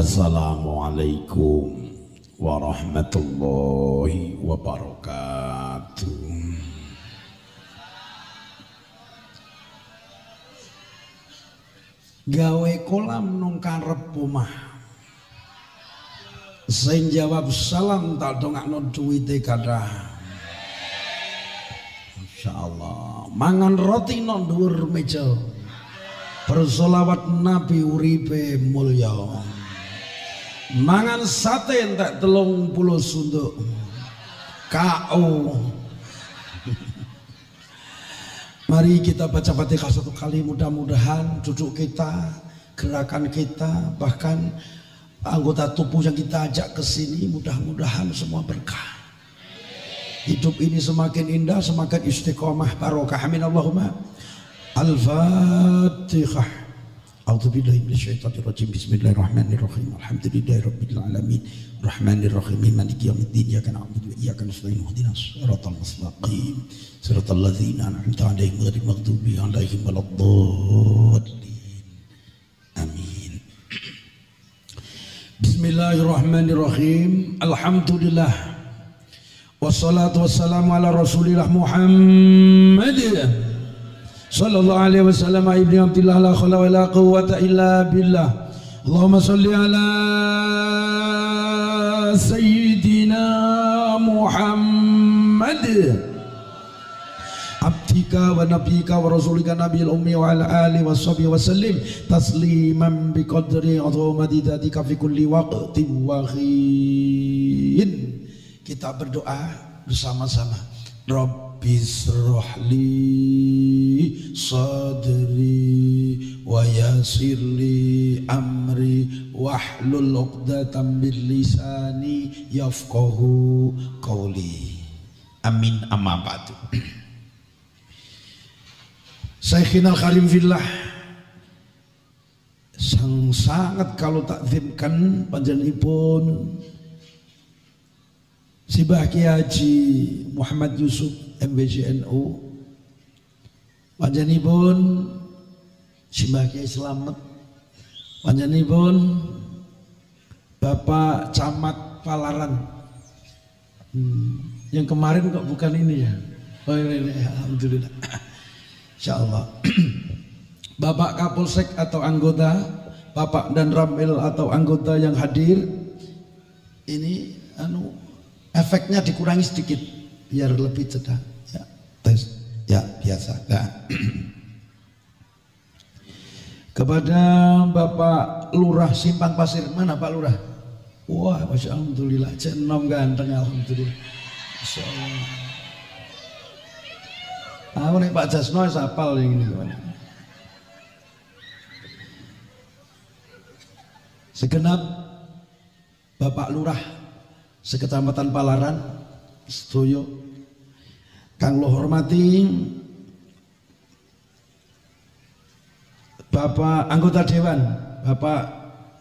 Assalamualaikum warahmatullahi wabarakatuh. Gawe kolam nang karep omah. Sing jawab salam tak dongakno duwite kathah. Insyaallah. Mangan roti nang dhuwur meja. Bersolawat Nabi uripe mulya. Mangan sate entek 30 sunduk. KO. Mari kita baca Fatihah satu kali, mudah-mudahan duduk kita, gerakan kita, bahkan anggota tubuh yang kita ajak ke sini mudah-mudahan semua berkah. Hidup ini semakin indah, semakin istiqomah, barokah. Amin Allahumma. Al-Fatihah. A'udzubillahi minasyaitonir rajim. Bismillahirrahmanirrahim. Alhamdulillahirabbil alamin. Rahmanirrahim. Maliki yaumiddin. Iyyaka na'budu wa iyyaka nasta'in. Ihdinas shiratal mustaqim. Shiratal ladzina an'amta 'alaihim ghairil maghdubi 'alaihim waladdallin. Amin. Bismillahirrahmanirrahim. Alhamdulillah. Wassalatu wassalamu ala Rasulillah Muhammad sallallahu alaihi wasallam ibni Abdillah la khala wa la quwwata illa billah. Allahumma salli ala sayyidina Muhammad abdika wa nabiyika wa rasulika nabiyil ummi wa ala alihi wa sahbihi wa sallim tasliman bi qadri azamati dzatika fi kulli waqtin wa hin. Kita berdoa bersama-sama. Rabbishrahli sadri wa yassirli amri wahlul 'uqdatam min lisani yafqahu qawli. Amin amma ba'du. Sayyidina al-Karim fillah, sang sangat kalau takzimkan panjenenganipun Si Baki Haji Muhammad Yusuf MBJNU, panjenenganipun Si Baki Slamet, panjenenganipun Bapak Camat Palaran. Yang kemarin kok bukan ini ya? Oh ini alhamdulillah. Insyaallah. Bapak Kapolsek atau anggota, Bapak dan Ramil atau anggota yang hadir, ini efeknya dikurangi sedikit biar lebih cedak. Ya, tes. Ya, biasa. Nah. Kepada Bapak Lurah Simpang Pasir, mana Pak Lurah? Wah, masya alhamdulillah, cenom ganteng alhamdulillah. Masyaallah. Aku nih Pak Jasno sapal ini. Segenap Bapak Lurah Sekecamatan Palaran, sedoyo kang lo hormati Bapak anggota dewan, Bapak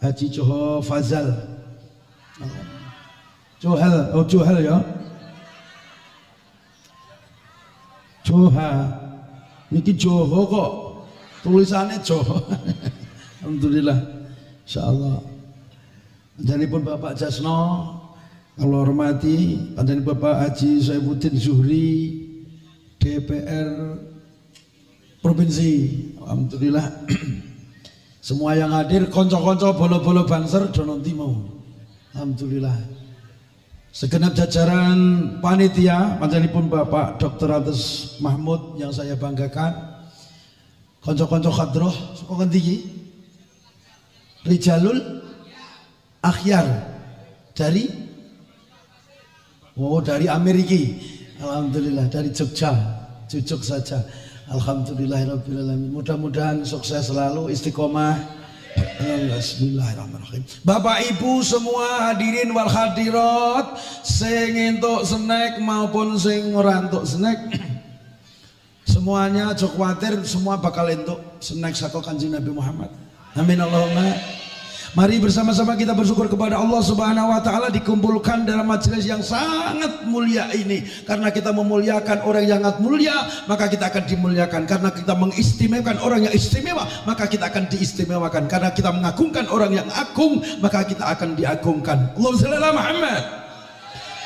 Haji Joho Fazal. Johal ya. Joha. Niki Joho kok. Tulisannya Joho. Alhamdulillah. Insyaallah. Jadi pun Bapak Jasno, kalau hormati panjenengan Bapak Haji Saifuddin Zuhri, DPR Provinsi. Alhamdulillah. Semua yang hadir, konco-konco bolo-bolo banser dononti mau. Alhamdulillah. Segenap jajaran panitia, panjenengan Bapak Dr. Atas Mahmud yang saya banggakan. Konco-konco khadroh, saka ngendi iki? Rijalul Akhyar dari dari Amerika. Alhamdulillah, dari Jogja, cucuk saja. Alhamdulillahirabbil alamin. Mudah-mudahan sukses selalu, istiqomah. Bismillahirrahmanirrahim. Bapak Ibu semua hadirin wal hadirat, sing entuk snack maupun sing ora entuk snack, semuanya aja kuwatir, semua bakal entuk snack saka Kanjeng Nabi Muhammad. Amin Allahumma. Mari bersama-sama kita bersyukur kepada Allah Subhanahu wa taala dikumpulkan dalam majelis yang sangat mulia ini. Karena kita memuliakan orang yang sangat mulia, maka kita akan dimuliakan. Karena kita mengistimewakan orang yang istimewa, maka kita akan diistimewakan. Karena kita mengagungkan orang yang agung, maka kita akan diagungkan. Allahumma shalli ala Muhammad.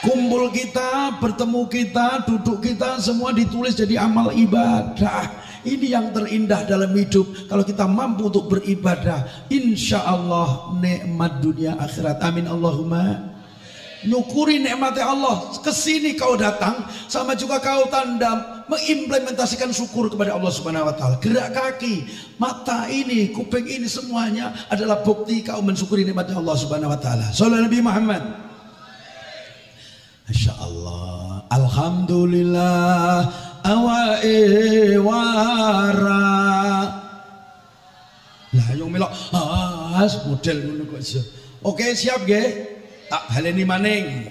Kumpul kita, bertemu kita, duduk kita, semua ditulis jadi amal ibadah. Ini yang terindah dalam hidup. Kalau kita mampu untuk beribadah, insya Allah nikmat dunia akhirat. Amin Allahumma. Nyukuri nikmatnya Allah. Kesini kau datang, sama juga kau tanda mengimplementasikan syukur kepada Allah Subhanahu wa taala. Gerak kaki, mata ini, kuping ini, semuanya adalah bukti kau mensyukuri nikmatnya Allah Subhanahu wa taala. Sallallahu Nabi Muhammad. Masya Allah. Alhamdulillah. Awae wara lah yang melok model ngono kok iso. Oke, siap nggih? Tak baleni maning.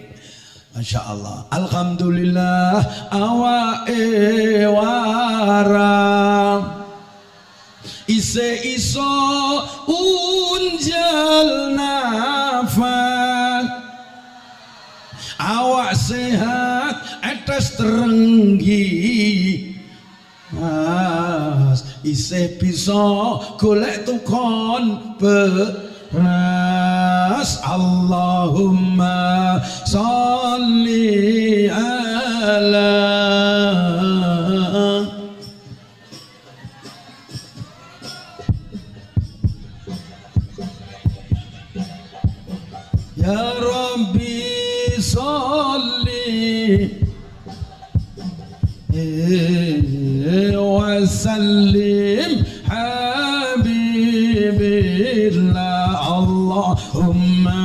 Masya Allah. Alhamdulillah awae wara ise iso unjal nafas awak sehat etes terenggi mas isih bisa golek tukon beras. Allahumma sholli ala ya Rabbi sholli wa sallim habibillah. Allahumma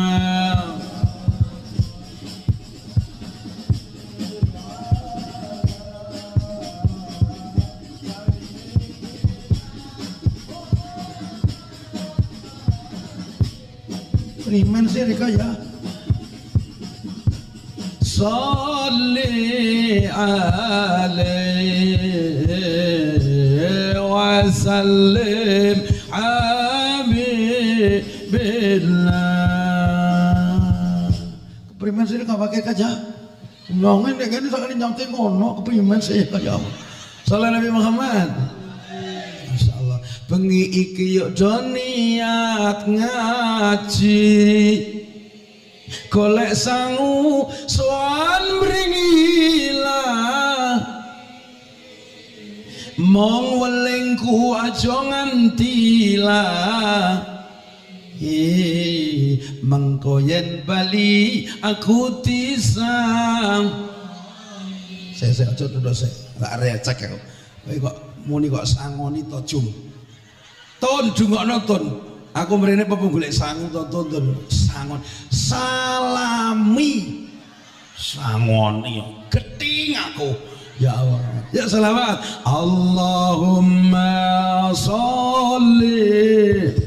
Riman sih ya. Salli alaihi wa sallim habibillah. Keprimen sih gak pakai kaca. Nyongin deh kan sekali nyonting ngono keprimen sih kayak apa. Sallallahu Nabi Muhammad. Masya Allah. Bengi iki yuk do niat ngaji. Golek sangu soan bringilah mong welengku aja ngantilah mengko yen bali aku tisam saya aja duduk saya gak recek aku kok muni kok sangoni to jum ton dungokno ton. Aku mrene apa golek sangu tonton sangon salami sangoni geting aku ya Allah ya selawat Allahumma sholli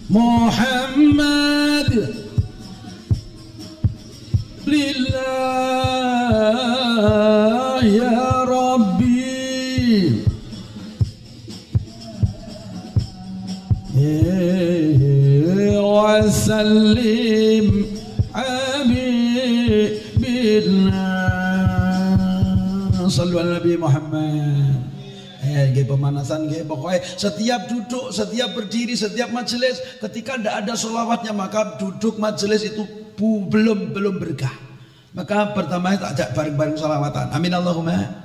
Muhammad lillah ya Rabbi wasallim habibillah. Sallu ala Nabi Muhammad. Pemanasan pokoknya setiap duduk, setiap berdiri, setiap majelis ketika tidak ada sholawatnya maka duduk majelis itu belum berkah. Maka pertama tak ajak bareng-bareng sholawatan. Amin Allahumma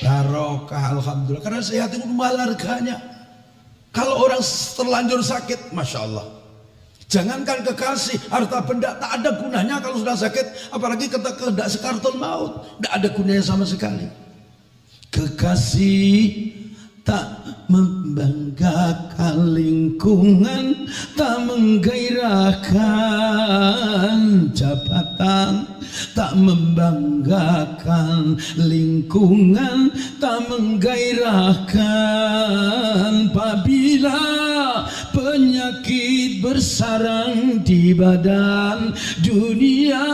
barokah. Alhamdulillah karena sehat itu mahal harganya. Kalau orang terlanjur sakit, Masya Allah, jangankan kekasih, harta benda tak ada gunanya kalau sudah sakit. Apalagi ketika sekartul maut, tidak ada gunanya sama sekali. Kekasih tak membanggakan lingkungan, tak menggairahkan jabatan, tak membanggakan lingkungan, tak menggairahkan apabila penyakit bersarang di badan, dunia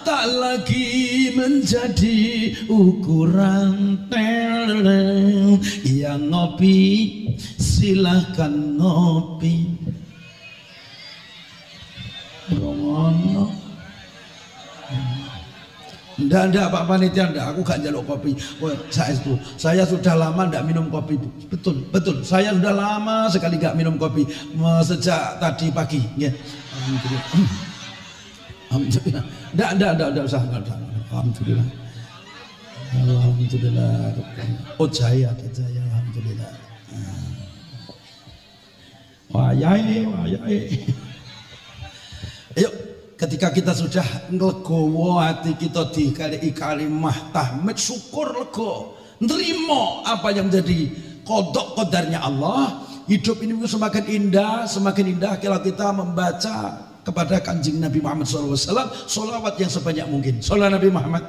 tak lagi menjadi ukuran. Yang ngopi silahkan ngopi. Romono. Ndak Pak Panitia, ndak, aku gak njaluk kopi. Saya sudah lama ndak minum kopi. Betul. Saya sudah lama sekali gak minum kopi sejak tadi pagi. Ya. Alhamdulillah. Ndak usah. Alhamdulillah. Alhamdulillah. Oh jaya. Alhamdulillah. Wayai. Ayo, ketika kita sudah nglegowo hati kita di kalimah tahmid, syukur lego, nerimo apa yang menjadi kodok kodarnya Allah. Hidup ini semakin indah kalau kita membaca kepada kanjeng Nabi Muhammad SAW sholawat yang sebanyak mungkin. Sholawat Nabi Muhammad.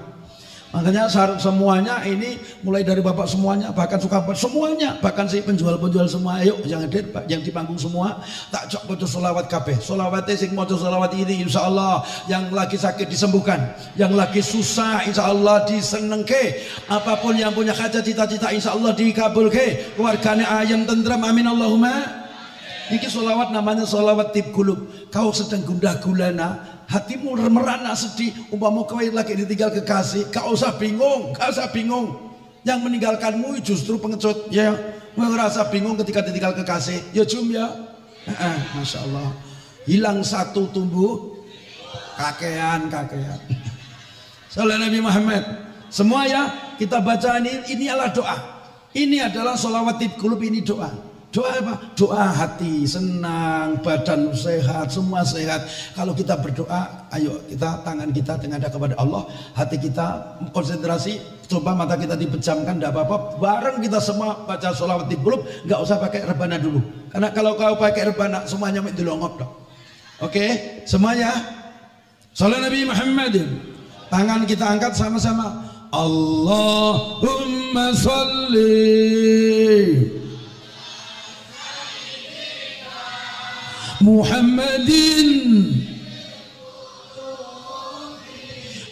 Makanya semuanya ini mulai dari bapak semuanya, bahkan sukabat semuanya, bahkan si penjual-penjual semua, ayo yang hadir Pak, yang di panggung semua, tak cok maca sholawat kabeh. Sholawatnya sing maca sholawat ini insya Allah yang lagi sakit disembuhkan, yang lagi susah insya Allah disenengke, apapun yang punya hajat cita-cita insya Allah dikabulke, keluarganya ayam tentram, amin Allahumma. Ini sholawat namanya sholawat tib kulub. Kau sedang gundah gulana, hatimu merana sedih, umpama kau lagi ditinggal kekasih, gak usah bingung. Yang meninggalkanmu justru pengecut, ya. Merasa bingung ketika ditinggal kekasih, ya jum ya. Masya Allah. Hilang satu tumbuh kakean. Salam Nabi Muhammad. Semua ya kita baca ini adalah doa. Ini adalah sholawat tib kulub, ini doa. Doa apa? Doa hati senang, badan sehat, semua sehat. Kalau kita berdoa, ayo kita tangan kita tengadah kepada Allah, hati kita konsentrasi, coba mata kita dipejamkan, tidak apa-apa. Bareng kita semua baca sholawat di qulub, nggak usah pakai rebana dulu. Karena kalau kau pakai rebana, semuanya dilongok dong. Oke, semuanya. Salam Nabi Muhammad. Tangan kita angkat sama-sama. Allahumma sholli Muhammadin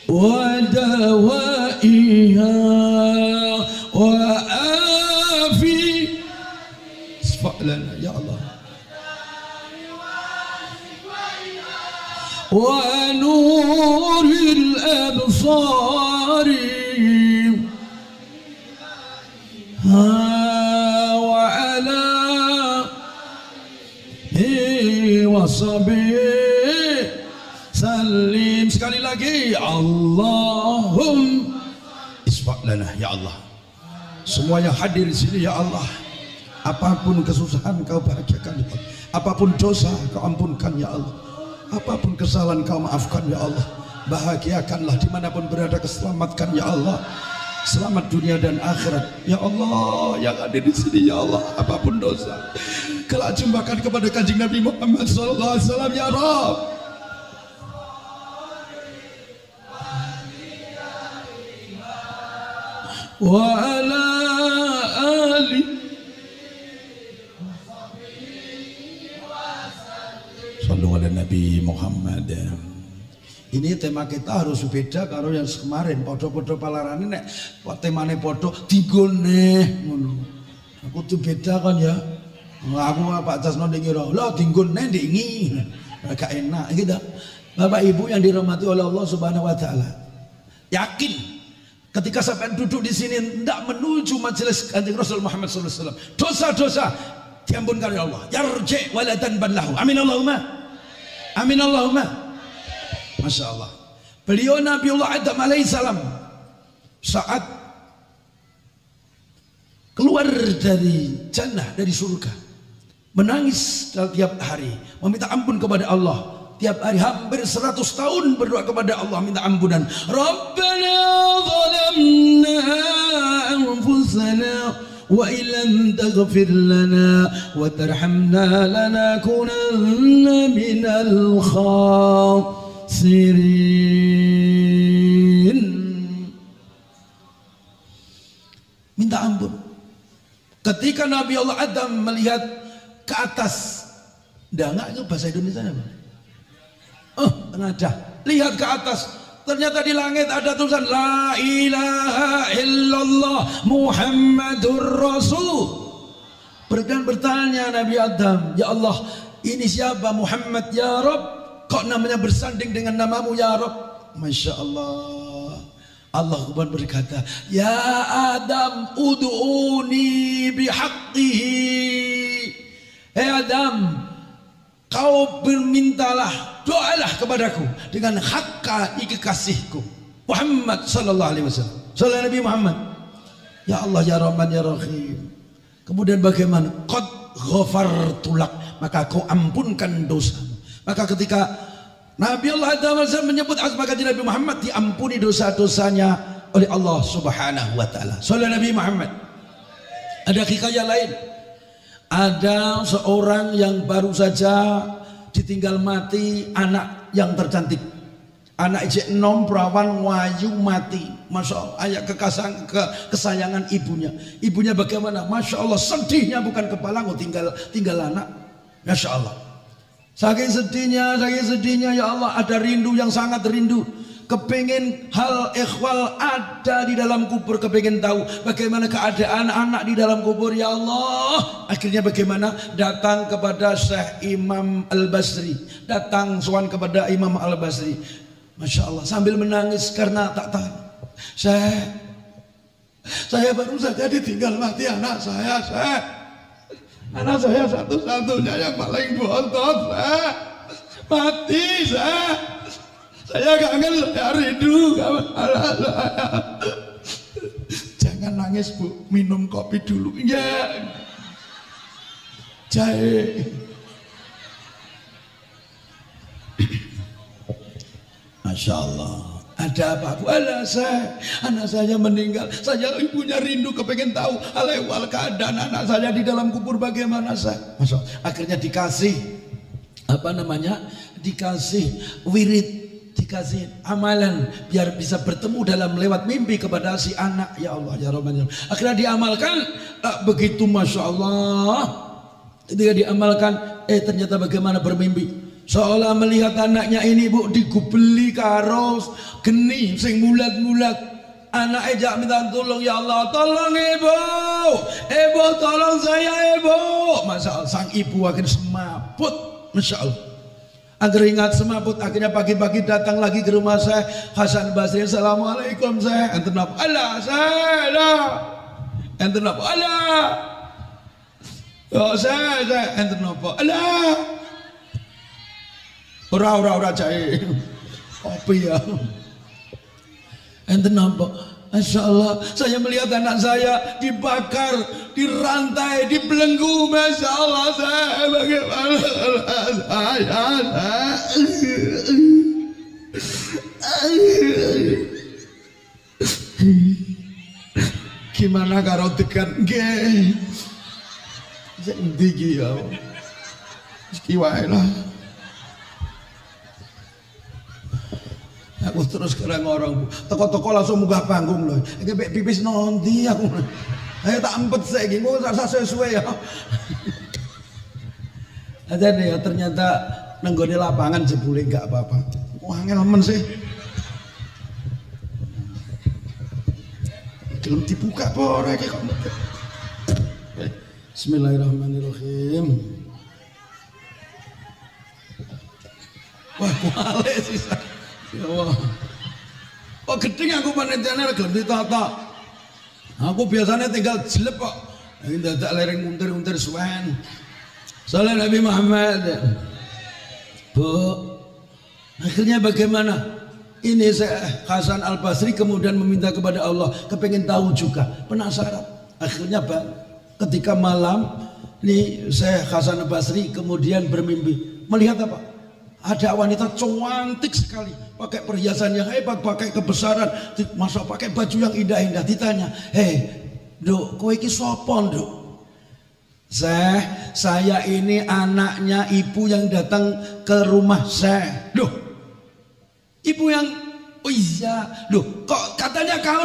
wa dawaiha wa afi sfa'lana ya Allah wa nuril absari wa ala wasabi salim. Sekali lagi Allahum isfa'lana ya Allah. Semua yang hadir di sini ya Allah, apapun kesusahan kau bahagiakan ya Allah, apapun dosa kau ampunkan ya Allah, apapun kesalahan kau maafkan ya Allah. Bahagiakanlah dimanapun berada, keselamatkan ya Allah, selamat dunia dan akhirat ya Allah. Yang ada di sini ya Allah, apapun dosa kelak jumpakan kepada kanjeng Nabi Muhammad SAW ya Rabb. Wa ala ali sallu ala Nabi Muhammad. Ini tema kita harus beda karo yang kemarin. Podo-podo palarane nek temane podo digone ngono. Aku tuh beda kan ya. Aku Pak Jasno ngira, "Lah dinggone ndingi." Gak enak gitu. Bapak Ibu yang dirahmati oleh Allah Subhanahu wa taala. Yakin ketika sampai duduk di sini tidak menuju majelis Kanjeng Rasul Muhammad sallallahu alaihi wasallam, dosa-dosa diampunkan oleh Allah. Yarji wala tanban lahu. Amin Allahumma. Amin Allahumma. Masya Allah. Beliau Nabiullah Adam alaihissalam saat keluar dari jannah, dari surga, menangis tiap hari, meminta ampun kepada Allah. Tiap hari hampir 100 tahun berdoa kepada Allah, minta ampunan. Rabbana zalamna anfusana wa illam taghfir lana wa tarhamna lanakunanna minal khasirin. Minta ampun. Ketika Nabi Allah Adam melihat ke atas, enggak itu bahasa Indonesia apa? Tengadah, lihat ke atas, ternyata di langit ada tulisan La ilaha illallah Muhammadur Rasul. Bertanya Nabi Adam, ya Allah, ini siapa? Muhammad ya Rabb. Kok namanya bersanding dengan namamu ya Rabb? Masya Allah. Allah kemudian berkata, ya Adam, ud'uni bihaqqihi. Hei Adam, kau bermintalah, doalah kepadaku dengan hakka kekasihku Muhammad sallallahu alaihi wasallam. Sallallahu Nabi Muhammad. Ya Allah ya Rahman ya Rahim. Kemudian bagaimana? Qad ghafartu lak, maka kau ampunkan dosamu. Maka ketika Nabi Allah Adam menyebut asma Nabi Muhammad, diampuni dosa-dosanya oleh Allah Subhanahu wa taala. Sallallahu Nabi Muhammad. Ada hikayat lain. Ada seorang yang baru saja ditinggal mati anak yang tercantik. Anak ijek enom perawan wayu mati. Masya Allah, ayat kesayangan ibunya. Ibunya bagaimana? Masya Allah, sedihnya bukan kepala, tinggal anak. Masya Allah. Saking sedihnya ya Allah, ada rindu yang sangat rindu. Kepingin hal ikhwal ada di dalam kubur, kepingin tahu bagaimana keadaan anak di dalam kubur ya Allah. Akhirnya bagaimana? Datang kepada Syekh Imam Al-Basri, datang sowan kepada Imam Al-Basri. Masya Allah, sambil menangis karena tak tahan. Saya baru saja ditinggal mati anak saya, Syekh. Anak saya satu-satunya yang paling bontot, Syekh. Mati, Syekh. Saya kangen, saya rindu anak saya. Jangan nangis Bu, minum kopi dulu. Ya. Jahe. Masya Allah. Ada apa Bu? Alah saya, anak saya meninggal. Saya ibunya rindu, kepengen tahu alewal keadaan anak saya di dalam kubur bagaimana saya. Masya Allah. Akhirnya dikasih apa namanya? Dikasih wirid, dikasih amalan biar bisa bertemu dalam lewat mimpi kepada si anak. Ya Allah ya Rahman. Akhirnya diamalkan. Begitu Masya Allah. Ketika diamalkan, ternyata bagaimana bermimpi. Seolah melihat anaknya ini Bu digubeli karo geni sing mulat-mulat. Anak ejak minta tolong, ya Allah tolong ibu, ibu tolong saya ibu. Masya Allah, sang ibu akhirnya semaput. Masya Allah, agar ingat semaput. Akhirnya pagi-pagi datang lagi ke rumah saya Hasan Basri. Assalamualaikum saya. Enten apa? Allah saya. Enten apa? Allah. Oh saya. Enten apa? Allah. Ora jahe. Kopi ya. Enten apa? Masya Allah, saya melihat anak saya dibakar, dirantai, dibelenggu. Masya Allah, saya bagaimana gimana karo tekan nggih. Sing ndi iki ya. Iki wae lah. Aku terus kereng orang toko-toko langsung munggah panggung loh. Iki mek pipis nondi aku. Ayo tak empet saiki, engko rasa sesuai ya. Ada deh ya, ternyata nenggone lapangan jebule enggak apa-apa. Wah, angel men sih. Belum dibuka apa ora iki kok. Bismillahirrahmanirrahim. Wah, kuale sih. Ya Allah. Kok gedeng aku panitiane gelem ditata. Aku biasanya tinggal jelep kok. Ini dadak lereng untir-untir suwen. Sallallahu Nabi Muhammad. Bu, akhirnya bagaimana? Ini saya Hasan Al Basri kemudian meminta kepada Allah, kepengen tahu juga, penasaran. Akhirnya ketika malam ini saya Hasan Al Basri kemudian bermimpi melihat apa? Ada wanita cantik sekali, pakai perhiasan yang hebat, pakai kebesaran, masa pakai baju yang indah-indah. Ditanya, Duk, kowe iki sapa, Duk? Saya ini anaknya ibu yang datang ke rumah saya. Loh, ibu yang, oh iya, loh, kok katanya kau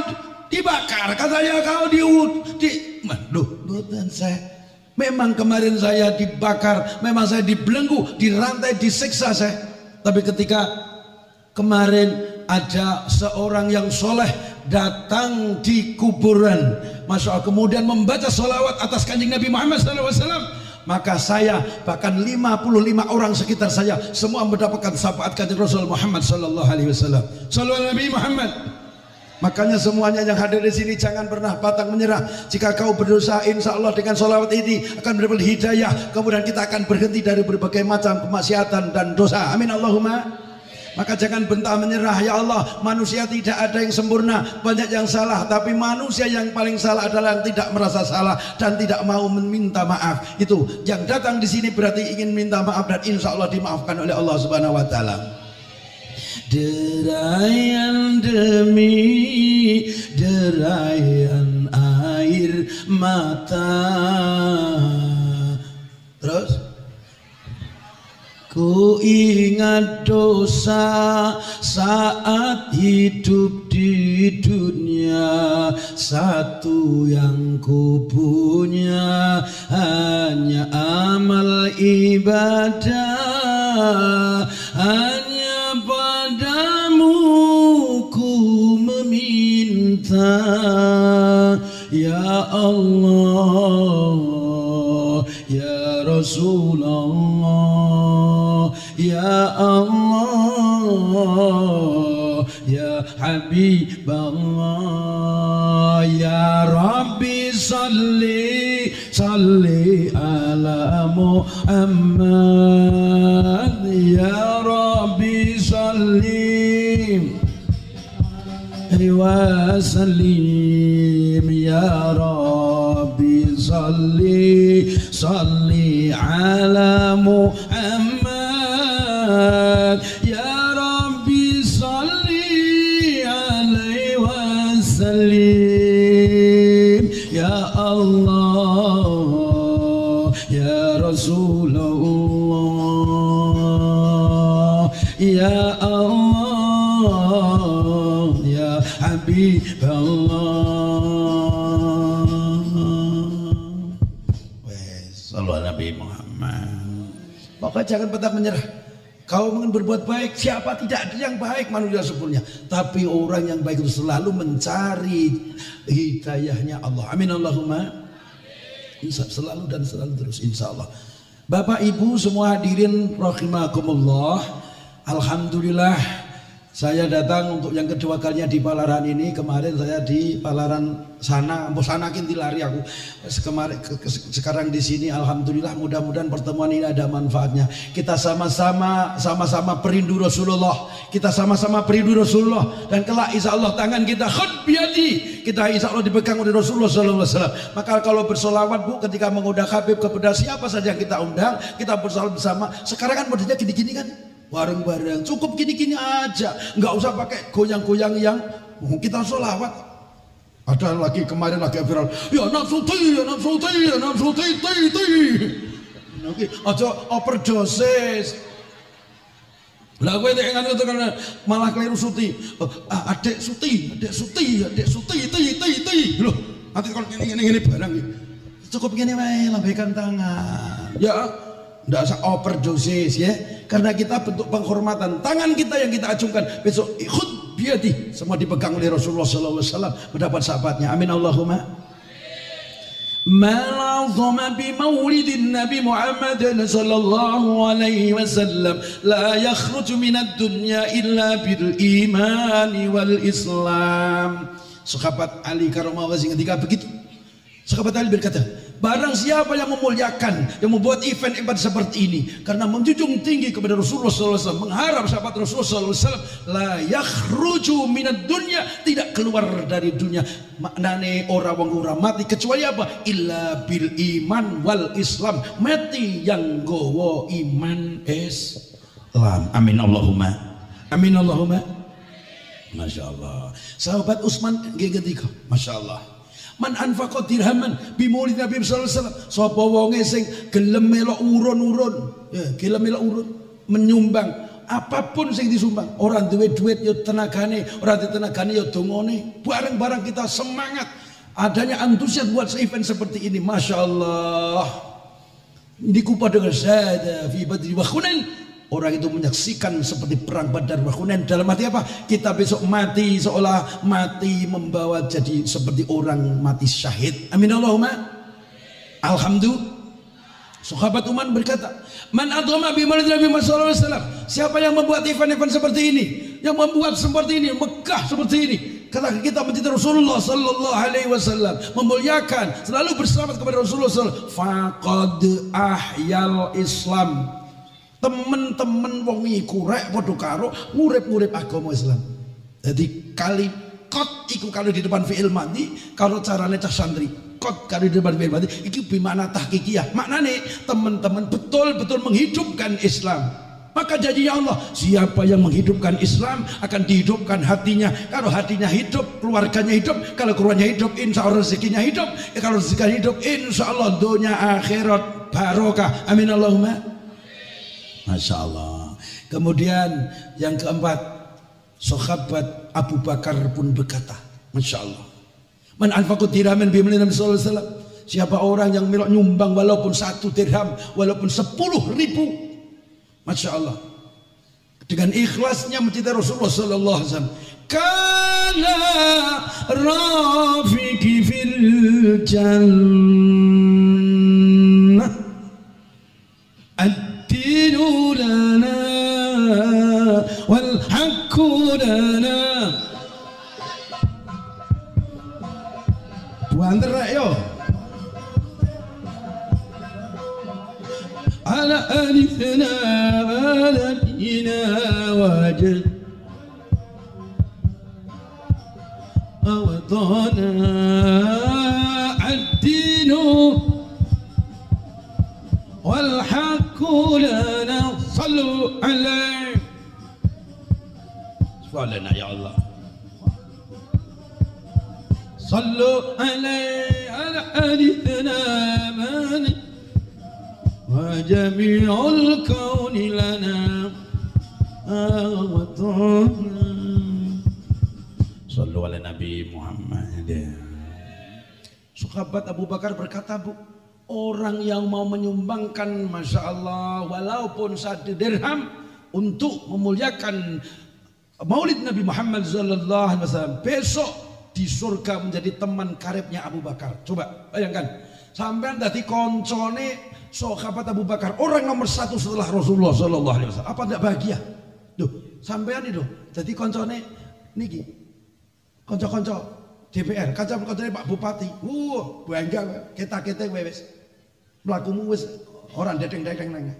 dibakar, katanya kau loh, bukan saya. Memang kemarin saya dibakar, memang saya dibelenggu, dirantai, disiksa saya. Tapi ketika kemarin ada seorang yang soleh datang di kuburan, Masya Allah, kemudian membaca sholawat atas kanjeng Nabi Muhammad SAW, maka saya bahkan 55 orang sekitar saya semua mendapatkan syafaat kanjeng Rasul Muhammad SAW. Shallallahu Nabi Muhammad. Makanya semuanya yang hadir di sini jangan pernah pantang menyerah. Jika kau berdosa, insya Allah dengan sholawat ini akan mendapat hidayah. Kemudian kita akan berhenti dari berbagai macam kemaksiatan dan dosa. Amin Allahumma. Maka jangan bentah menyerah. Ya Allah, manusia tidak ada yang sempurna, banyak yang salah, tapi manusia yang paling salah adalah yang tidak merasa salah dan tidak mau meminta maaf. Itu yang datang di sini berarti ingin minta maaf, dan insya Allah dimaafkan oleh Allah Subhanahu Wa Taala. Derayan demi derayan air mata, terus ku ingat dosa saat hidup di dunia, satu yang ku punya hanya amal ibadah, hanya padamu ku meminta. Ya Allah, ya Rasulullah, ya Allah, ya Habiballah, ya Rabbi salli salli ala Muhammad, ya Rabbi salli wa sallim, ya Rabbi salli salli ala Muhammad, ya Rabbi salli alaihi wa sallim, ya Allah, ya Rasulullah, ya Allah, ya Habiballah. Sallallahu Nabi Muhammad. Maka jangan pernah menyerah. Kau ingin berbuat baik, siapa tidak ada yang baik manusia sempurna, tapi orang yang baik itu selalu mencari hidayahnya Allah. Amin Allahumma. Selalu dan selalu terus insya Allah. Bapak Ibu semua hadirin rahimakumullah, alhamdulillah saya datang untuk yang kedua kalinya di Palaran ini. Kemarin saya di Palaran sana, kinti lari aku. Sekarang di sini, alhamdulillah, mudah-mudahan pertemuan ini ada manfaatnya. Kita sama-sama perindu Rasulullah. Kita sama-sama perindu Rasulullah, dan kelak insya Allah tangan kita khud biadi, kita insya Allah dipegang oleh Rasulullah SAW. Maka kalau bersolawat Bu, ketika mengundang Habib kepada siapa saja yang kita undang, kita bersolawat bersama. Sekarang kan modelnya gini-gini kan, bareng-bareng, cukup gini-gini aja, nggak usah pakai goyang-goyang yang kita sholawat. Ada lagi kemarin lagi viral, ya nafsu ti, ya nafsu ti, ya nafsu ti, aja overdosis. Lah kowe nek ngono itu kan malah keliru suti. Adik suti, adik suti, adik suti, ti. Loh, nanti kalau ngene barang iki. Cukup ngene wae, lambaikan tangan. Ya, ndak usah overdosis ya. Karena kita bentuk penghormatan, tangan kita yang kita acungkan besok khud biadi, semua dipegang oleh Rasulullah SAW, mendapat syafaatnya. Amin Allahumma. Malazama bi maulidin Nabi Muhammad sallallahu alaihi wasallam la yakhruju minad dunya illa bil imani wal Islam. Sahabat Ali karomah wazih ketika begitu, sahabat Ali berkata, barang siapa yang memuliakan, yang membuat event seperti ini karena menjunjung tinggi kepada Rasulullah SAW, mengharap sahabat Rasulullah SAW, la yakhruju minad dunya, tidak keluar dari dunia. Maknane orang mati kecuali apa? Illa bil iman wal Islam, mati yang gowo iman Islam. Amin Allahumma. Amin Allahumma. Masya Allah. Sahabat Utsman ketika, Masya Allah, man anfaqa dirhaman bi maulid Nabi sallallahu alaihi wasallam, sapa wonge sing gelem melok urun-urun, ya gelem melok urun, menyumbang apapun sing disumbang, orang duwe duit ya tenagane, orang duwe tenagane ya dongane, bareng-bareng kita semangat, adanya antusias buat event seperti ini. Masya Allah, dikupa dengan syahada fi badri wa khunain, Orang itu menyaksikan seperti perang Badar wa Hunain. Dalam arti apa? Kita besok mati seolah mati membawa jadi seperti orang mati syahid. Amin Allahumma. Alhamdulillah. Sahabat Uman berkata, "Man adhama bi maulid Nabi sallallahu alaihi wasallam." Siapa yang membuat event-event seperti ini, yang membuat seperti ini, Mekah seperti ini. Kata kita mencintai Rasulullah sallallahu alaihi wasallam, memuliakan, selalu bersalamat kepada Rasulullah sallallahu alaihi wasallam, faqad ahyal Islam. Temen-temen wong iku rek padha karo ngurip-ngurip agama Islam. Jadi kali kot iku kalau di depan fi'il madhi kalau carane cah santri kot kalau di depan fi'il madhi iki bimana tahqiqiyah. Maknane teman-teman betul-betul menghidupkan Islam. Maka janjinya Allah, siapa yang menghidupkan Islam akan dihidupkan hatinya. Kalau hatinya hidup, keluarganya hidup. Kalau keluarganya hidup, insya Allah rezekinya hidup. Kalau rezekinya hidup, insya Allah dunia akhirat barokah. Amin Allahumma. Masya Allah. Kemudian yang keempat, sahabat Abu Bakar pun berkata, Masya Allah, man anfaqut dirhaman bi Nabi sallallahu alaihi wasallam. Siapa orang yang nyumbang walaupun 1 dirham, walaupun 10.000, Masya Allah, dengan ikhlasnya mencintai Rasulullah sallallahu alaihi wasallam, kana rafiqi fil jannah. Ad-dinu lana wal haqqu lana. Buan terak yo. Ala alifna waladina wajad awtana ad-dinu wal haqqu lana. Sallu alaihi sallallahu ya Allah. Sallu alaihi ala alifna man wa jami'ul kauni lana awtana. Sallu ala Nabi Muhammad. Sahabat Abu Bakar berkata, Bu, orang yang mau menyumbangkan, Masya Allah, walaupun 1 dirham untuk memuliakan maulid Nabi Muhammad sallallahu alaihi wasallam, besok di surga menjadi teman karibnya Abu Bakar. Coba bayangkan, sampean dadi koncone sahabat Abu Bakar, orang nomor 1 setelah Rasulullah sallallahu alaihi wasallam. Apa tidak bahagia? Duh, sampean itu dadi koncone niki, konco-konco DPR, kanca-kancane Pak Bupati. Bangga kita-kita wis. Mlakumu wis ora ndedeng-ndedeng nang.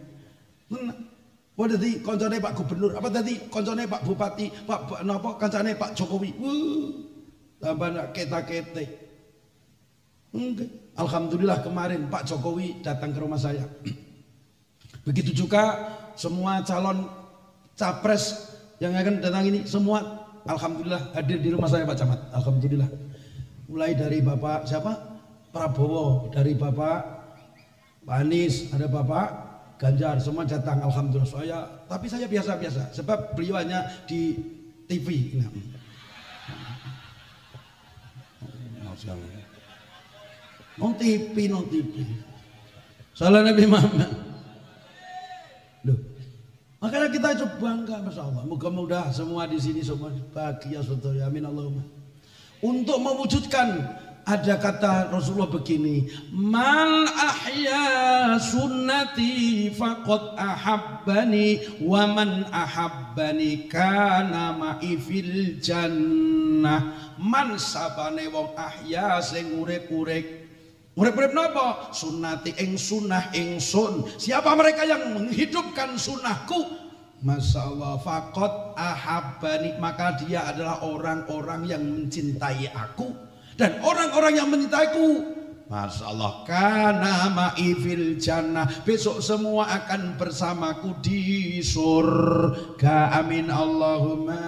Wah dadi koncone Pak Gubernur, apa tadi koncone Pak Bupati, Pak napa kancane Pak Jokowi. Tambah nak kita-kita. Alhamdulillah kemarin Pak Jokowi datang ke rumah saya. Begitu juga semua calon capres yang akan datang ini semua alhamdulillah hadir di rumah saya Pak Camat. Alhamdulillah. Mulai dari Bapak siapa? Prabowo, dari Bapak Anies, ada Bapak Ganjar, semua datang alhamdulillah. Tapi saya biasa-biasa sebab beliau hanya di TV. Non TV. Salah Nabi Muhammad. Loh. Makanya kita coba bangga, Masya Allah. Moga-moga semua di sini semua bahagia, saudara. Amin Allahumma. Untuk mewujudkan, ada kata Rasulullah begini, man ahya sunnati faqad ahabbani wa man ahabbani kana ma'i fil jannah. Man sabane wong ahya sing urip-urip. Urip-urip napa? Sunnati ing sunah ingsun. Siapa mereka yang menghidupkan sunahku? Masya Allah, faqad ahabbani, maka dia adalah orang-orang yang mencintai aku. Dan orang-orang yang mencintaiku, Masya Allah, kana ma'i fil jannah, besok semua akan bersamaku di surga. Amin Allahumma.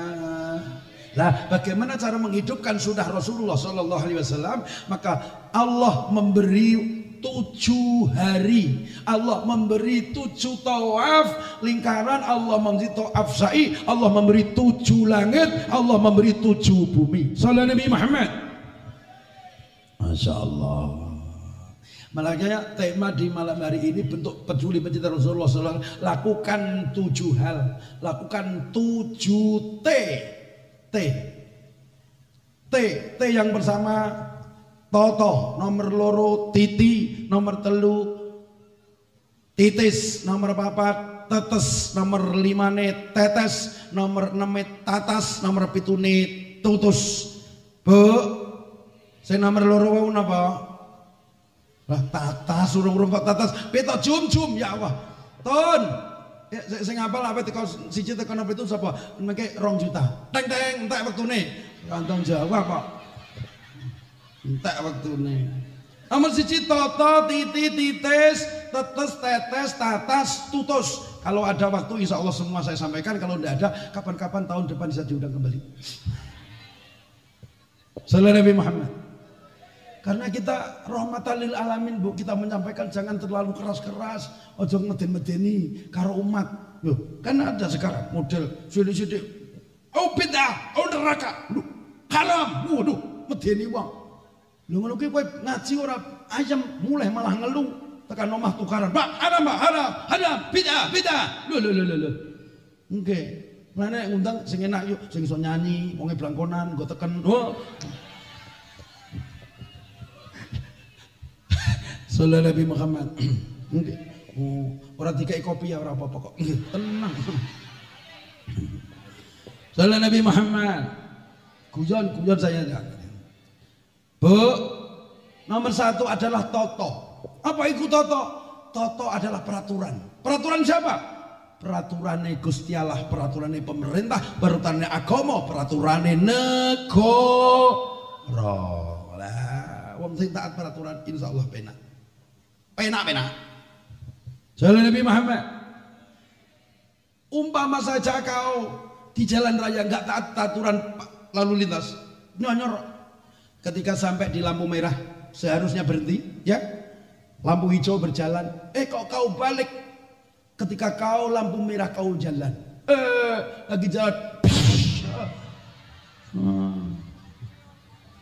Nah, bagaimana cara menghidupkan sunnah Rasulullah sallallahu alaihi wasallam? Maka Allah memberi 7 hari, Allah memberi 7 tawaf lingkaran, Allah memberi tawaf sa'i, Allah memberi 7 langit, Allah memberi 7 bumi. Sallallahu Nabi Muhammad. Masya Allah. Makanya tema di malam hari ini bentuk peduli pencinta Rasulullah SAW. Lakukan 7 hal. Lakukan 7 T. T yang pertama toto, nomor loro titi, nomor telu titis, nomor 4 tetes, nomor 5 tetes, nomor 6 tatas, nomor 7 tutus. Bu, saya nomor loro wau napa? Lah tatas urung-urung kok tatas. Pito jum ya Allah. Ton. Sing ngapal apa teko siji teko napa itu sapa? Mengke 2 juta. Teng entek wektune. Kantong Jawa kok. Entek wektune. Nomor 1 toto, titi, titis, tetes, tetes, tatas, tutus. Kalau ada waktu insya Allah semua saya sampaikan. Kalau tidak ada kapan-kapan tahun depan bisa diundang kembali. Sallallahu Nabi Muhammad. Karena kita rahmatan lil alamin Bu, kita menyampaikan jangan terlalu keras-keras, ojo ngeden-medeni karo umat. Loh, kan ada sekarang model sidik-sidik. Oh bid'ah, oh neraka. Loh, haram. Waduh, medeni wong. Lho ngono kuwi kowe ngaji ora ayam mulai malah ngeluh tekan omah tukaran. Pak, haram, bid'ah. Lho. Nggih. Mane ngundang sing enak yuk, sing iso nyanyi, wonge blangkonan, nggo teken. Oh. Sallallahu Nabi Muhammad. Nggih. Oh, ora dikai kopi ya ora apa-apa kok. Nggih, tenang. Sallallahu Nabi Muhammad. Guyon saya enggak. Bu, nomor 1 adalah toto. Apa itu toto? Toto adalah peraturan. Peraturan siapa? Peraturannya Gusti Allah, peraturannya pemerintah, peraturannya agama, peraturannya negara. Lah, wong sing taat peraturan insyaallah penak. Penak. Jalan Nabi Muhammad. Umpama saja kau di jalan raya enggak taat aturan lalu lintas, nyor. Ketika sampai di lampu merah seharusnya berhenti, ya. Lampu hijau berjalan. Kok kau balik? Ketika kau lampu merah kau jalan. Lagi jalan.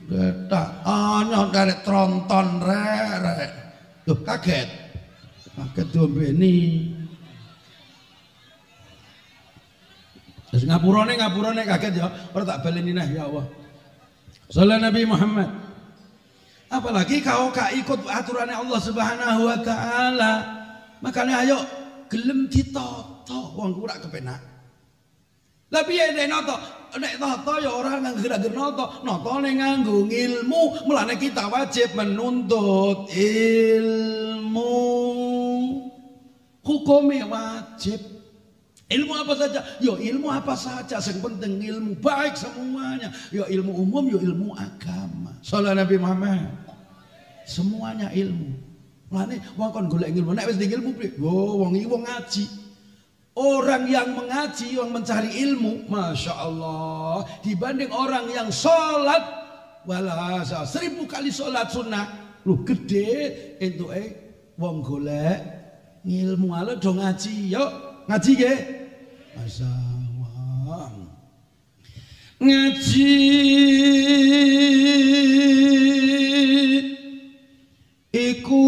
Getak. Ana dari tronton rek. Loh kaget. Kaget diombeni. Terus ngapurane kaget ya. Ora tak baleni neh ya Allah. Sallallahu Nabi Muhammad. Apalagi kau gak ikut aturannya Allah Subhanahu wa taala. Makanya ayo gelem ditoto wong ora kepenak. Lah piye nek noto? Nek toto ya ora nganggo noto. Notone nganggo ilmu. Mulane kita wajib menuntut ilmu. Hukumnya wajib. Ilmu apa saja? Yo ilmu apa saja, yang penting ilmu baik semuanya. Yo ilmu umum, yo ilmu agama. Sallallahu Nabi Muhammad. Semuanya ilmu. Mulane wong kon golek ilmu, nek wis ilmu piye? Wong iki wong ngaji. Orang yang mengaji, yang mencari ilmu, masya Allah, dibanding orang yang sholat, wala 1000 kali sholat sunnah, lu gede itu wong golek ilmu ala do ngaji, yuk ngaji ge. Masya Allah. Ngaji iku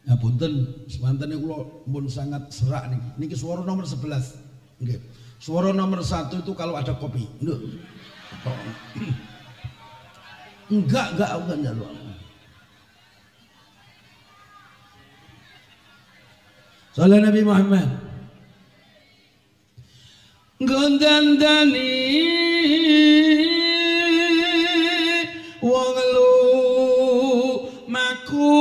ngapunten semantene kula pun sangat serak niki suara nomor 11 nggih. Suara nomor 1 itu kalau ada kopi. Enggak aku kan njaluk. Sallallahu Nabi Muhammad. Gondandani wong lu maku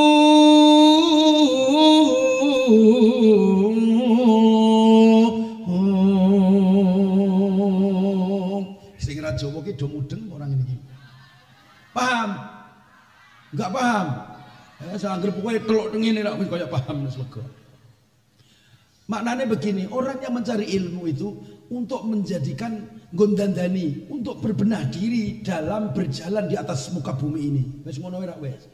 sing ra Jawa ki do mudeng orang ini. Paham? Enggak paham. Saya anggere pokoke teluk ngene rak wis kaya paham wis lega. Maknanya begini, orang yang mencari ilmu itu untuk menjadikan gondandani, untuk berbenah diri dalam berjalan di atas muka bumi ini. Wes ngono ora wes.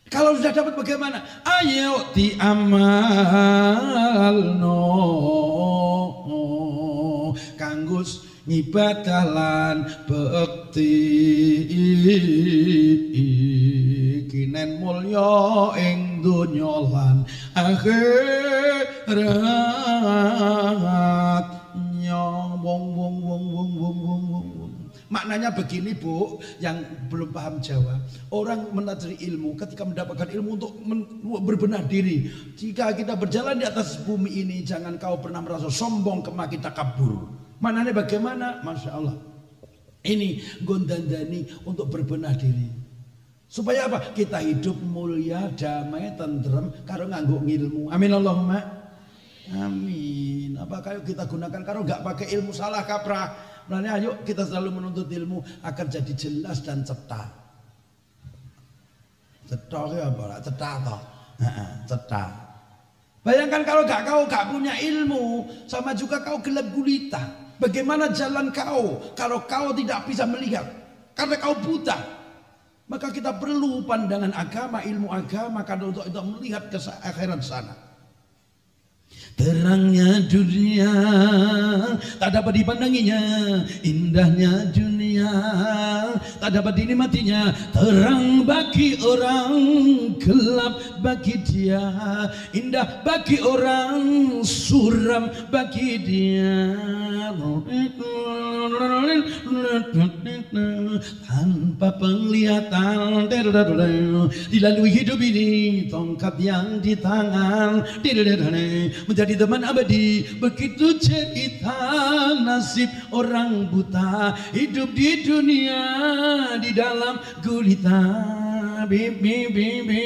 Kalau sudah dapat bagaimana? Ayo diamalno kanggus ngibadah lan bekti kinen mulya ing donya lan akhirat nyong wong. Maknanya begini Bu, yang belum paham Jawa, orang mencari ilmu ketika mendapatkan ilmu untuk berbenah diri. Jika kita berjalan di atas bumi ini, jangan kau pernah merasa sombong, kemaki takabur. Maknanya bagaimana? Masya Allah. Ini gondandani untuk berbenah diri. Supaya apa? Kita hidup mulia, damai, tentrem, karo nganggo ilmu. Amin Allahumma. Amin. Apa kayak kita gunakan karo nggak pakai ilmu salah kaprah. Makanya ayo kita selalu menuntut ilmu agar jadi jelas dan cetak. Cetak ya apa? Cetak toh. Cetak. Bayangkan kalau kau gak punya ilmu, sama juga kau gelap gulita. Bagaimana jalan kau kalau kau tidak bisa melihat? Karena kau buta. Maka kita perlu pandangan agama, ilmu agama karena untuk melihat ke akhirat sana. Terangnya dunia tak dapat dipandanginya, indahnya dunia tak dapat dinikmatinya. Terang bagi orang, gelap bagi dia, indah bagi orang, suram bagi dia. Tanpa penglihatan dilalui hidup ini, tongkat yang di tangan menjadi teman abadi. Begitu cerita nasib orang buta, hidup di dunia di dalam gulita. Bibi bibi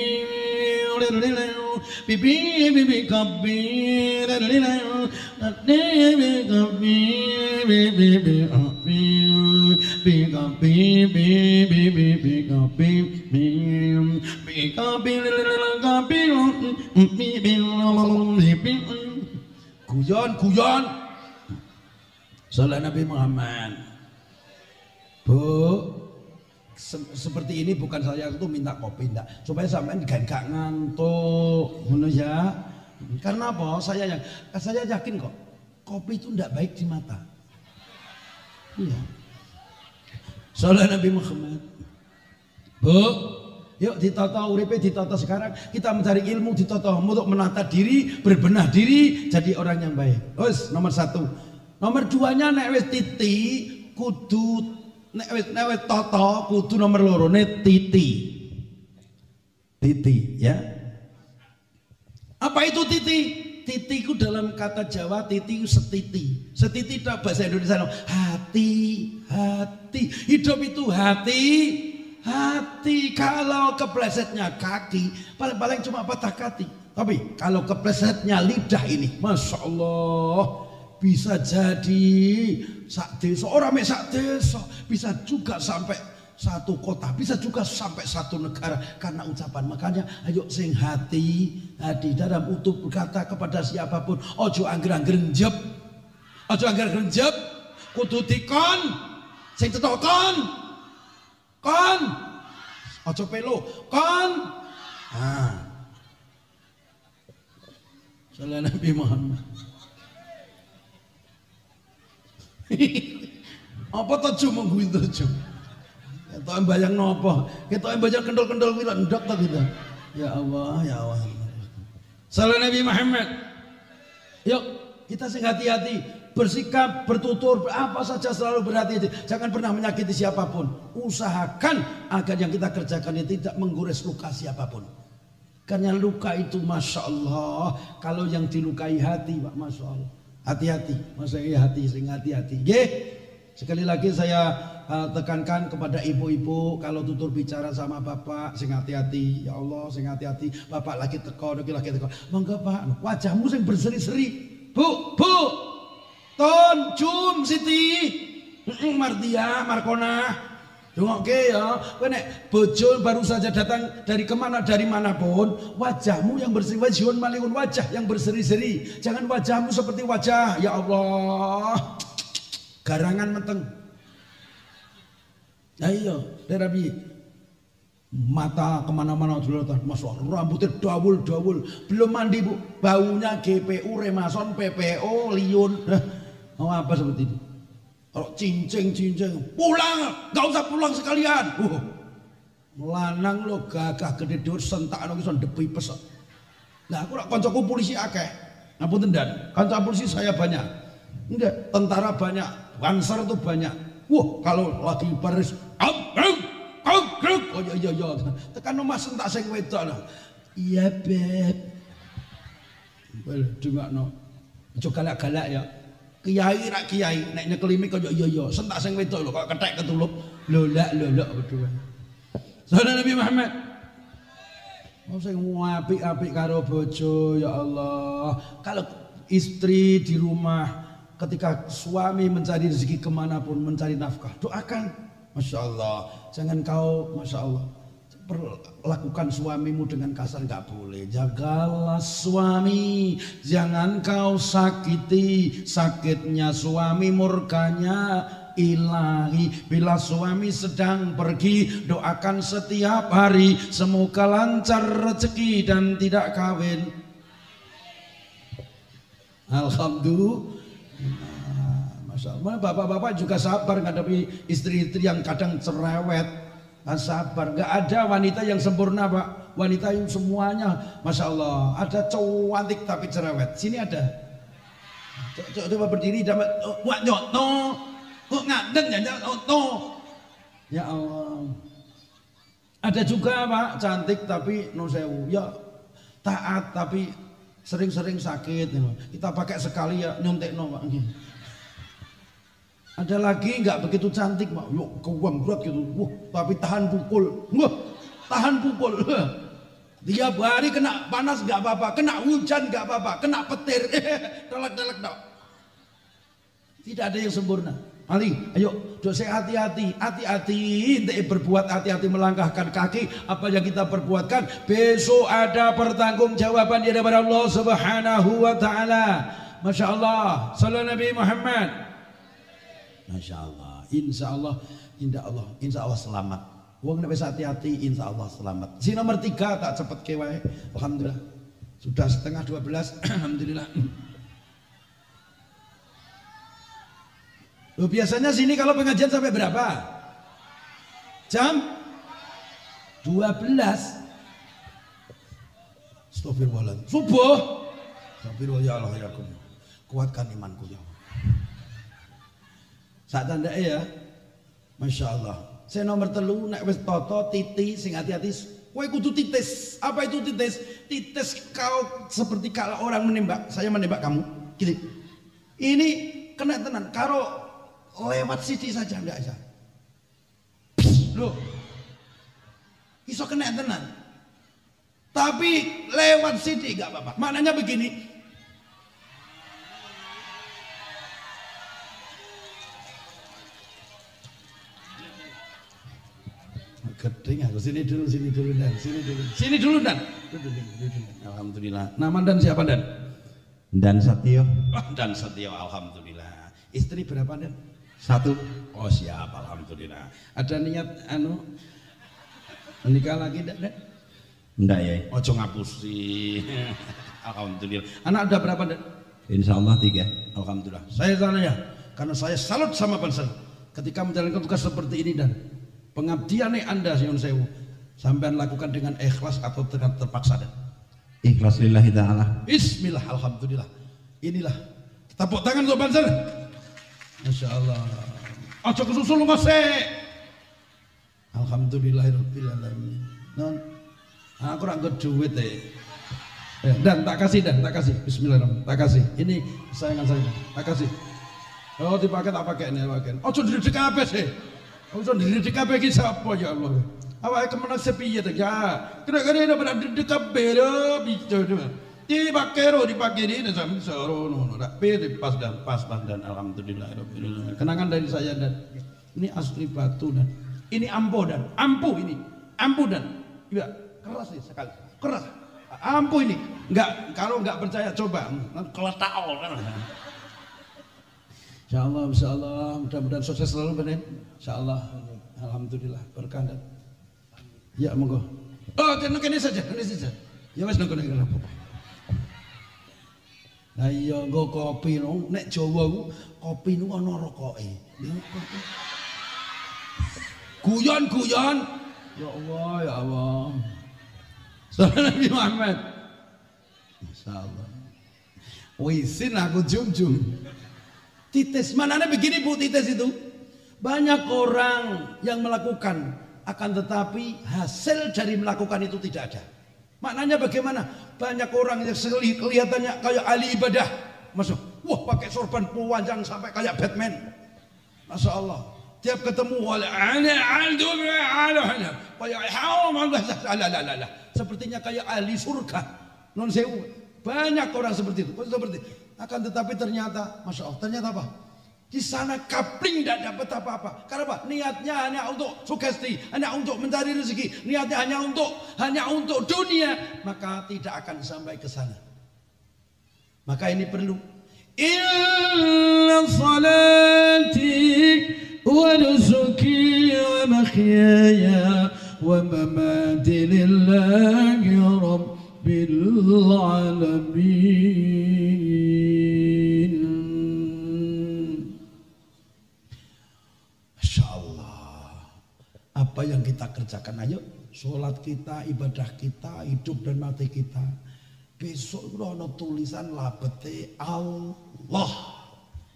bibi bibi kabi guyon salah Nabi Muhammad. Bu, seperti ini bukan saya itu minta kopi enggak, supaya sampean gak ngantuk ngono ya. Karena apa? Saya yakin kok kopi itu enggak baik di mata. Iya. Salah Nabi Muhammad. Bu, yuk ditata uripe, ditata sekarang. Kita mencari ilmu, ditata untuk menata diri, berbenah diri, jadi orang yang baik. Terus nomor 1. Nomor 2-nya nek wis titi kudu nek wis tata kudu nomor 2 titi. Titi ya. Apa itu titi? Titi ku dalam kata Jawa titi setiti. Setiti itu bahasa Indonesia hati. Hidup itu hati. Kalau keplesetnya kaki, paling cuma patah kaki. Tapi kalau keplesetnya lidah ini, Masya Allah, bisa jadi sak desa, orang sak desa, bisa juga sampai satu kota, bisa juga sampai satu negara karena ucapan. Makanya ayo sing hati dalam utuh berkata kepada siapapun, ojo angger-angger njep, kudu dikon, sing tetokon. Kon, ojo pelo, kon. Salah Nabi Muhammad. Apa tuh cuma gue itu? Kita yang bayang nopo, kita yang bayang kendol-kendol kita ndok tak kita. Ya Allah, ya Allah. Salah Nabi Muhammad. Yuk kita sing hati-hati. Bersikap, bertutur, apa saja selalu berhati-hati. Jangan pernah menyakiti siapapun. Usahakan agar yang kita kerjakan itu tidak menggores luka siapapun. Karena luka itu Masya Allah, kalau yang dilukai hati Pak, Masya Allah. Hati-hati, maksudnya hati, sing hati-hati. Sekali lagi saya tekankan kepada ibu-ibu, kalau tutur bicara sama bapak sing hati-hati. Ya Allah, sing hati-hati. Bapak lagi teko, lagi teko. Monggo Pak, wajahmu sing berseri-seri. Bu, Ton, Jum, Siti, Mardia, Markona, dengokke ya. Kowe nek bojo baru saja datang dari manapun, wajahmu yang berseri, wajhun malihun, wajah yang berseri-seri. Jangan wajahmu seperti wajah, ya Allah, garangan meteng. Ayo, Nabi. mata kemana-mana masuk rambutnya dawul, belum mandi bu, baunya GPU, Remason, PPO, Liun, apa seperti itu. Kalau cincing, pulang, gak usah pulang sekalian. Lanang lo gagah gede dur sentak nang iso ndepi pesek. Lah aku rak kancaku polisi akeh. Ngapunten Dan, kanca polisi saya banyak. Enggak, tentara banyak, Banser tuh banyak. Wah, kalau lagi baris oh iya tekan omah sentak sing wedok lho. Iya beb. Well, dungakno. Aja galak-galak ya. Kiai rak kiai nek nyekelimi kaya iya sentak sing wedok lho kok kethek ketulup. Lolak berdua. Saudara Nabi Muhammad. Oh sing apik-apik karo bojo ya Allah. Kalau istri di rumah ketika suami mencari rezeki kemanapun mencari nafkah doakan. Masya Allah, jangan kau, Masya Allah, perlakukan suamimu dengan kasar, nggak boleh. Jagalah suami, jangan kau sakiti, sakitnya suami murkanya ilahi. Bila suami sedang pergi, doakan setiap hari, semoga lancar rezeki dan tidak kawin. Alhamdulillah. Masya Allah, bapak-bapak juga sabar menghadapi istri-istri yang kadang cerewet. Sabar, nggak ada wanita yang sempurna pak. Wanita yang semuanya, Masya Allah, ada cantik tapi cerewet. Sini ada. Coba berdiri, dapat wak nyoto, kok ngadeng ya nyoto. Ya Allah. Ada juga pak, cantik tapi no sewu. Ya taat tapi sering-sering sakit. Kita pakai sekali ya nyontek no pak. Ada lagi nggak begitu cantik mak, yuk keuang berat gitu, tapi tahan pukul, tahan pukul. Tiap hari kena panas nggak apa-apa, kena hujan nggak apa-apa, kena petir, delek dok. Tidak ada yang sempurna. Ali, ayo dosa hati-hati, untuk berbuat hati-hati melangkahkan kaki. Apa yang kita perbuatkan, besok ada pertanggungjawaban di hadapan Allah Subhanahu Wa Taala. Masya Allah, Sallallahu Nabi Muhammad. Masya Allah, insya Allah selamat. Wong nek wis hati-hati, insya Allah selamat. Si nomor 3 tak cepet kewae. Alhamdulillah. Sudah setengah 12. Alhamdulillah. Loh, biasanya sini kalau pengajian sampai berapa? Jam 12. Astagfirullahaladzim. Subuh. Astagfirullah ya Allah ya Allah. Kuatkan imanku ya Allah. Saat tanda ya, Masya Allah. Saya nomor 3 nek wis toto titi sing hati-hati. Kowe kudu titis. Apa itu titis? Titis kau seperti kalau orang menembak. Saya menembak kamu. Gini. Ini kena tenan. Karo lewat siti saja enggak bisa. Loh. Iso kena tenan. Tapi lewat siti enggak apa-apa. Maknanya begini. Gedeng aku sini dulu dan. Alhamdulillah. Nama Dan siapa Dan? Dan Satyo. Dan Satyo, alhamdulillah. Istri berapa Dan? 1. Oh siap, alhamdulillah. Ada niat menikah lagi Dan? Enggak ya. Ojo ngapusi. Alhamdulillah. Anak ada berapa Dan? Insya Allah 3. Alhamdulillah. Saya tanya ya, karena saya salut sama Banser ketika menjalankan tugas seperti ini Dan. Pengabdian Anda Sion Sewu sampean lakukan dengan ikhlas atau dengan terpaksa Dan? Ikhlas lillahi ta'ala. Bismillah, alhamdulillah. Inilah tepuk tangan untuk Banser. Masya Allah. Ojo kesusul ngosek. Alhamdulillahirabbil alamin. Non, aku ora nggo duit Dan tak kasih Bismillahirrahmanirrahim. Tak kasih. Ini sayangan saya. Tak kasih. Oh dipakai tak pakai ini pakai. Ojo dididik kabeh sih. Ojo dididik kabeh iki sapa ya Allah. Awake kemenak sepiye ta ya. Kira-kira ini benar dididik kabeh lho bicara. Dipakai ini sampai serono rapi pas dan alhamdulillahirabbil alamin. Kenangan dari saya Dan. Ini asli batu Dan. Ini ampuh Dan. Ampuh Dan. Iya, keras nih sekali. Keras. Ampuh ini. Enggak, kalau enggak percaya coba. Keletakol kan. Insyaallah, mudah-mudahan sukses selalu benar. Insyaallah, alhamdulillah berkah Dan. Ya monggo. Oh, kene saja, kene saja. Ya wis nang kene apa. Lah iya nggo kopi no, nek Jawa ku kopi nu ana rokoke. Guyon. Ya Allah, ya Allah. Sallallahu Nabi Muhammad. Masyaallah. Wisin aku jum-jum. Titis, mananya begini Bu titis itu. Banyak orang yang melakukan, akan tetapi hasil dari melakukan itu tidak ada. Maknanya bagaimana? Banyak orang yang kelihatannya kayak ahli ibadah, masuk, wah pakai sorban panjang sampai kayak Batman, masya Allah. Tiap ketemu sepertinya kayak ahli surga, non sewu. Banyak orang seperti itu, akan tetapi ternyata, masya Allah, ternyata apa? Di sana kapling tidak dapat apa-apa. Karena apa? Niatnya hanya untuk sugesti, hanya untuk mencari rezeki, niatnya hanya untuk dunia, maka tidak akan sampai ke sana. Maka ini perlu. Inna salati wa nusuki wa mahyaya wa mamati lillahi rabbil alamin. Apa yang kita kerjakan, ayo sholat kita, ibadah kita, hidup dan mati kita, besok itu ada tulisan labete Allah.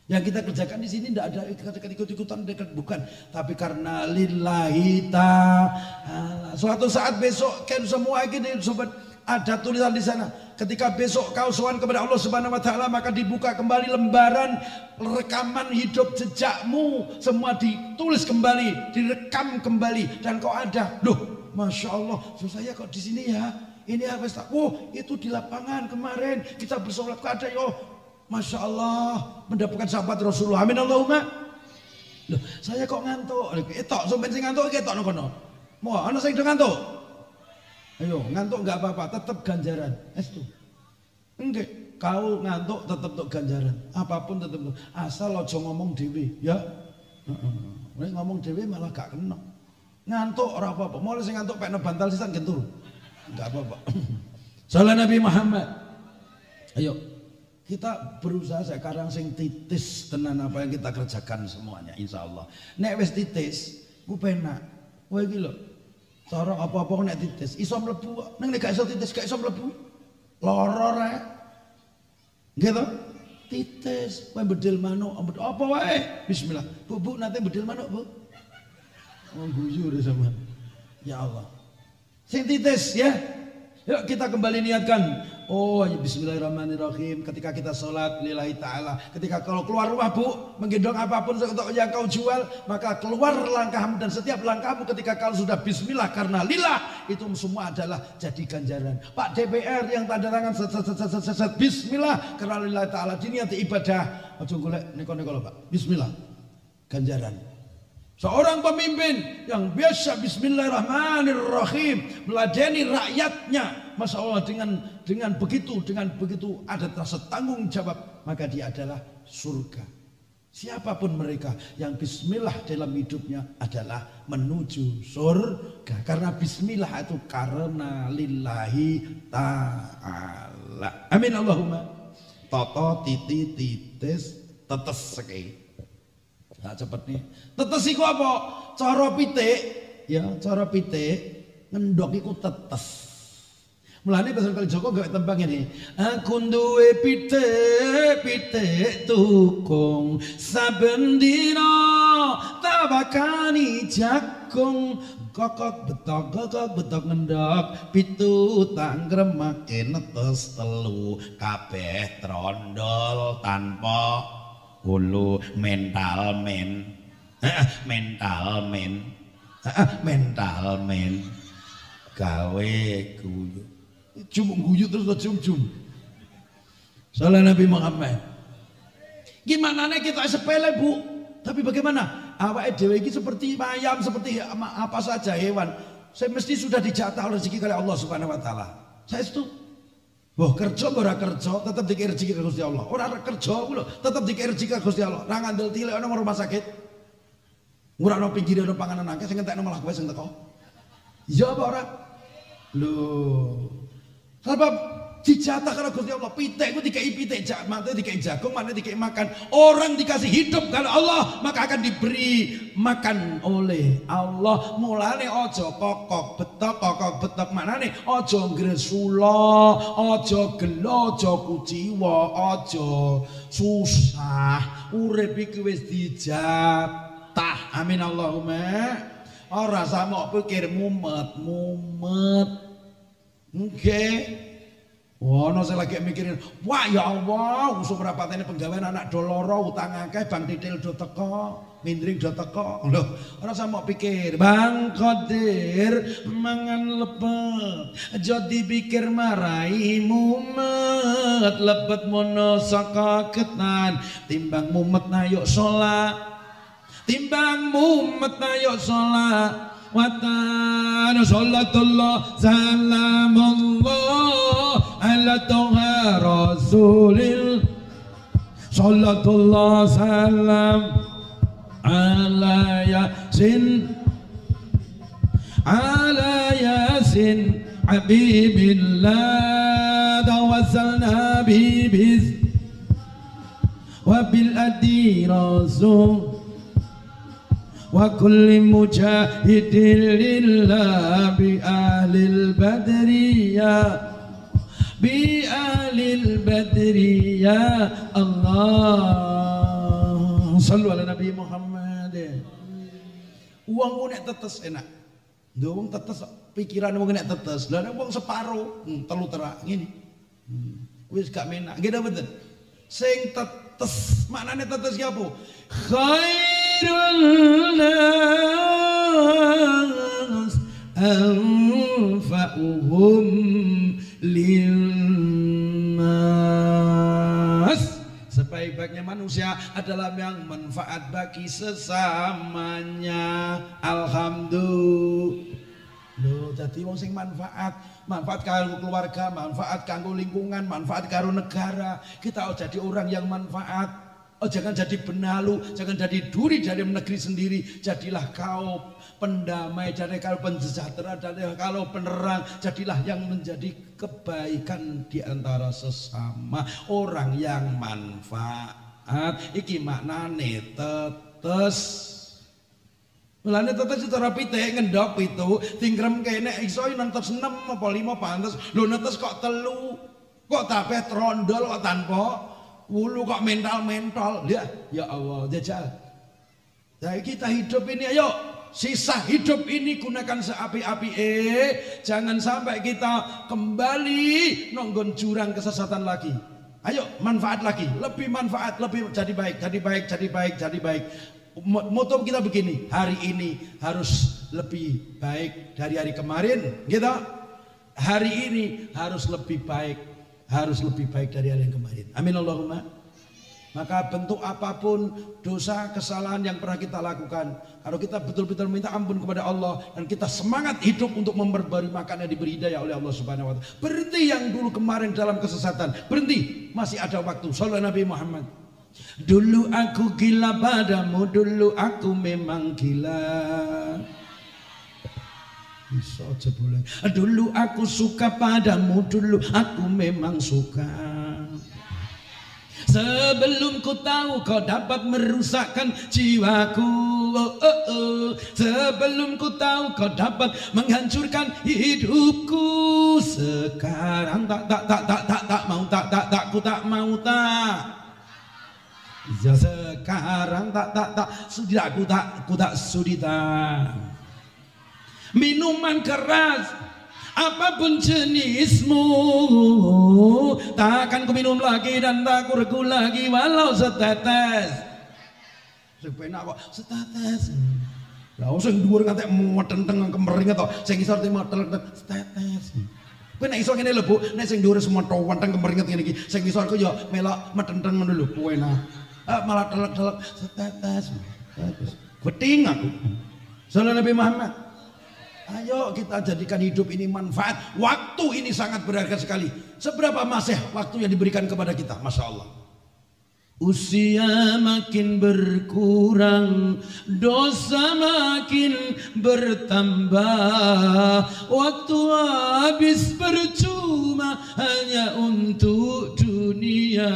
Yang kita kerjakan di sini tidak ada ikut-ikutan, bukan, tapi karena lillahi ta'ala. Suatu saat besok kan semua ini sobat ada tulisan di sana. Ketika besok kau sowan kepada Allah Subhanahu wa taala, maka dibuka kembali lembaran rekaman hidup jejakmu, semua ditulis kembali, direkam kembali, dan kau ada. Loh, masya Allah, saya kok di sini ya? Ini apa Ustaz? Oh, itu di lapangan kemarin kita bersolat ke ada. Oh, masya Allah, mendapatkan sahabat Rasulullah. Amin Allahumma. Loh, saya kok ngantuk? Etok, sampai sing ngantuk ketok nang kono. Mau ana sing ngantuk? Ayo ngantuk nggak apa-apa, tetap ganjaran. Itu enggak, kau ngantuk tetap untuk ganjaran. Apapun tetap, asal ojo ngomong dewi, ya. Ngomong dewi malah gak kena. Ngantuk ora apa-apa. Mulai sing ngantuk pekno bantal sisan gentur. Enggak apa-apa. Salah Nabi Muhammad. Ayo kita berusaha sekarang sing titis tenan apa yang kita kerjakan semuanya, insya Allah. Nek wis titis, ku penak. Kowe iki lho. Cara apa-apa nek titis iso mlebu, ning nek gak iso titis gak iso mlebu. Lara rek. Nggih to? Titis, kowe bedil manuk, apa wae. Bismillah. Bu, nanti bedil manuk, Bu. Oh, guyu deh sama. Ya Allah. Sing titis ya. Yuk kita kembali niatkan. Oh ya bismillahirrahmanirrahim. Ketika kita sholat lillahi ta'ala, ketika kalau keluar rumah Bu, menggendong apapun yang kau jual, maka keluar langkahmu, dan setiap langkahmu ketika kau sudah bismillah karena lillah, itu semua adalah jadi ganjaran. Pak DPR yang tanda tangan set bismillah karena lillahi ta'ala, diniati ibadah. Ojo golek neko-neko lho Pak. Bismillah. Ganjaran. Seorang pemimpin yang biasa bismillahirrahmanirrahim meladeni rakyatnya, masya Allah, dengan begitu ada rasa tanggung jawab, maka dia adalah surga. Siapapun mereka yang bismillah dalam hidupnya adalah menuju surga, karena bismillah itu karena lillahi ta'ala. Amin Allahumma. Toto titi titis tetes seki. Nah, cepet nih. Tetes iku apa? Cara pitik, ya, cara pitik ngendok iku tetes. Mulane Pasar Kali Joko gawe tembang ini. Aku duwe pitik tukung, saben dina tabakani jagung, kokok betok ngendok, pitu tanggremake netes telu, kabeh trondol tanpa hulu mental men gawe guyu guyu terus jum salah Nabi Muhammad. Gimana nih kita sepele Bu, tapi bagaimana awake dhewe iki seperti ayam, seperti apa saja hewan, saya mesti sudah dijatah rezeki oleh Allah Subhanahu wa taala. Saya itu wah kerja ora kerja tetap dikei rezeki Gusti Allah. Ora kerja lho tetap dikei rezeki Gusti Allah. Ra ngandel tilik ana rumah sakit. Ngurano pinggire ana panganan akeh sing entekno malah kowe sing teko. Ya apa orang? Loh. Sebab dijatah kalau Gusti Allah pitik itu dikai pitik, mate dikai jagung, mana dikai makan. Orang dikasih hidup kalau Allah maka akan diberi makan oleh Allah. Mulane ojo kokok betok manane ojo ngresula, ojo gelo, ojo kuciwa, ojo susah. Urip iki wis dijatah. Amin Allahumma. Ora samok pikir mumet. Nggih. Ono saya lagi mikirin, wah ya Allah, usum rapatene penggawean anak doloro, utang akeh, Bang Titil do teko, Mindring do teko. Loh, ora sama pikir, Bang Qadir mangan lepet, aja dipikir marai mumet, lepet mono saka ketan, timbang mumet nayuk sholat, timbang mumet nayuk sholat. Watan sallatullah salamullah ala toha rasulil sallatullah salam ala yasin habibillah tawassalna bibis wabil adi rasul wa kulli mujahidin lillah bi ahlil badriyah bi ahlil badriyah Allah sallu ala Nabi Muhammad. Uang nek tetes enak, wong tetes pikiran wong nek tetes, lha nek wong separo telu terak ngene wis gak menak nggih mboten. Sing tetes maknane tetes ki apa? Khairul nas anfa'uhum linnas. Sebaik-baiknya manusia adalah yang manfaat bagi sesamanya. Alhamdulillah. Loh, jadi wong sing manfaat kanggo keluarga, manfaat kanggo lingkungan, manfaat karo negara. Kita jadi orang yang manfaat. Oh, jangan jadi benalu, jangan jadi duri dari negeri sendiri. Jadilah kau pendamai, jadilah kau pensejahtera, jadilah kau penerang. Jadilah yang menjadi kebaikan di antara sesama. Orang yang manfaat. Iki maknane tetes. Mulane tetes itu rapi teh ngendok itu tingkrem kene iso netes 6 apa 5 pantes. Lho netes kok 3. Kok tapeh trondol kok tanpa wulu kok mental. Ya Allah, jajal. Jadi kita hidup ini ayo sisa hidup ini gunakan seapi-api jangan sampai kita kembali nonggon jurang kesesatan lagi. Ayo manfaat lagi, lebih manfaat, lebih jadi baik. Moto kita begini, hari ini harus lebih baik dari hari kemarin, gitu. Hari ini harus lebih baik dari hari yang kemarin. Amin Allahumma. Maka bentuk apapun dosa kesalahan yang pernah kita lakukan, kalau kita betul-betul minta ampun kepada Allah dan kita semangat hidup untuk memperbarui makanya diberi hidayah oleh Allah Subhanahu wa taala. Berhenti yang dulu kemarin dalam kesesatan, berhenti, masih ada waktu. Sallallahu Nabi Muhammad. Dulu aku gila padamu, dulu aku memang gila. Bisa aja boleh. Dulu aku suka padamu, dulu aku memang suka. Sebelum ku tahu kau dapat merusakkan jiwaku, sebelum ku tahu kau dapat menghancurkan hidupku. Sekarang tak mau. Sekarang ku tak sudi minuman keras apapun jenismu tak akan ku minum lagi dan tak ku regu lagi walau setetes. Sepenak kok setetes. Lah sing dhuwur ngantek metenteng kemering to, sing isor metel setetes. Kowe nek iso ngene lho Bu, nek sing dhuwur semoto wenteng kemeringet ngene iki, sing isor ku ya melok metenteng ngono lho, kowe nah. Malah telek-telek setetes. Beting aku. Sallallahu Nabi Muhammad. Ayo kita jadikan hidup ini manfaat. Waktu ini sangat berharga sekali. Seberapa masih waktu yang diberikan kepada kita, Masya Allah. Usia makin berkurang, dosa makin bertambah, waktu habis percuma hanya untuk dunia.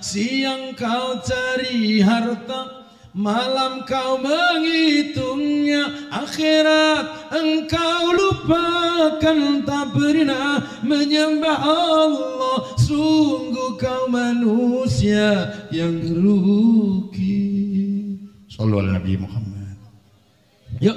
Siang kau cari harta, malam kau menghitungnya, akhirat engkau lupakan, tak pernah menyembah Allah. Sungguh kau manusia yang rugi. Sallu ala Nabi Muhammad. Yuk,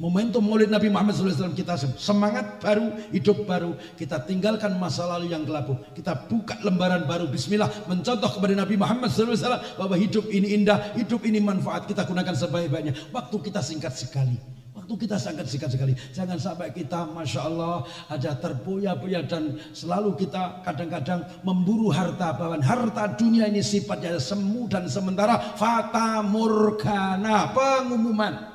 momentum Maulid Nabi Muhammad SAW, kita semangat baru, hidup baru. Kita tinggalkan masa lalu yang kelabu. Kita buka lembaran baru. Bismillah, mencontoh kepada Nabi Muhammad SAW bahwa hidup ini indah, hidup ini manfaat. Kita gunakan sebaik-baiknya. Waktu kita singkat sekali. Waktu kita sangat singkat sekali. Jangan sampai kita, Masya Allah, ada terboya-boya dan selalu kita kadang-kadang memburu harta. Bahwa harta dunia ini sifatnya semu dan sementara. Fata murkana, pengumuman.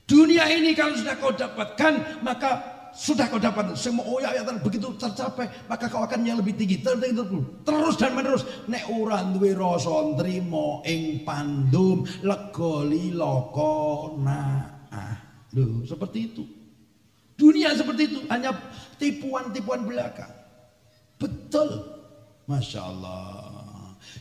Dunia ini kalau sudah kau dapatkan, maka sudah kau dapat. Semua oyayatan begitu tercapai, maka kau akan yang lebih tinggi. Terus dan menerus. Nek ora duwe rasa ntrimo ing pandum legoli loko naah. Loh, seperti itu. Dunia seperti itu, hanya tipuan-tipuan belaka. Betul. Masya Allah.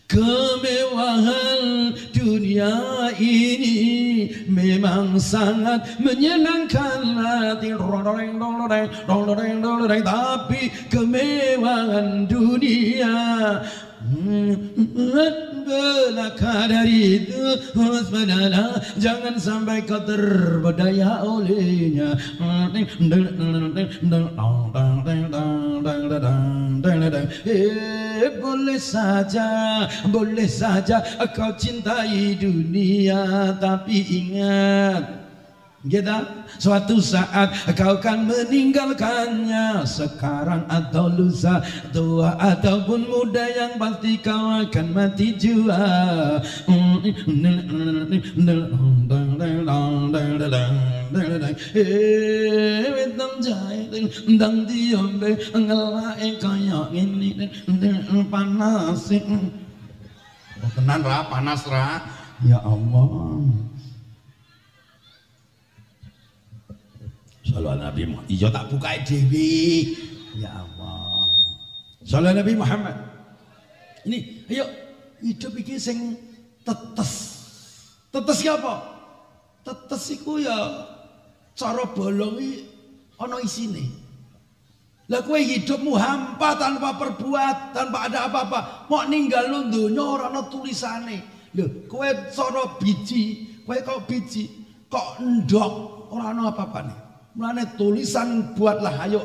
Kemewahan dunia ini memang sangat menyenangkan hati, tapi kemewahan dunia belaka dari itu, waspadalah, jangan sampai kau terberdaya olehnya. Boleh saja kau cintai dunia, tapi ingat, kita suatu saat kau akan meninggalkannya. Sekarang atau lusa, tua ataupun muda, yang pasti kau akan mati jua. Tenan ra, panas ra. Ya Allah. Sallallahu Nabi Muhammad. Iya tak buka dewi. Ya Allah. Sallallahu Nabi Muhammad. Ini, ayo hidup iki sing tetes. Tetes ki apa? Tetes iku ya cara bolong iki ana isine. Lah kowe hidupmu hampa tanpa perbuat, tanpa ada apa-apa. Mau ninggal lu donya ora ana tulisane. Lho, kowe cara biji, kowe kok biji, kok endok, ora ana apa-apane. Mulane tulisan buatlah, ayo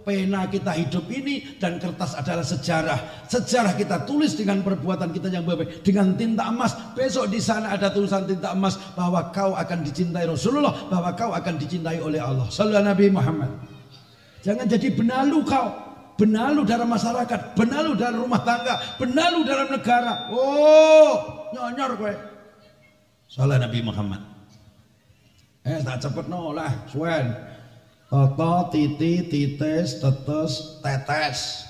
pena kita hidup ini dan kertas adalah sejarah. Sejarah kita tulis dengan perbuatan kita yang baik, dengan tinta emas. Besok di sana ada tulisan tinta emas bahwa kau akan dicintai Rasulullah, bahwa kau akan dicintai oleh Allah. Sallallahu Nabi Muhammad. Jangan jadi benalu kau, benalu dalam masyarakat, benalu dalam rumah tangga, benalu dalam negara. Oh, nyonyor kowe. Sallallahu Nabi Muhammad. Tak cepet no lah, suwen. Toto, titi, titis, tetes, tetes.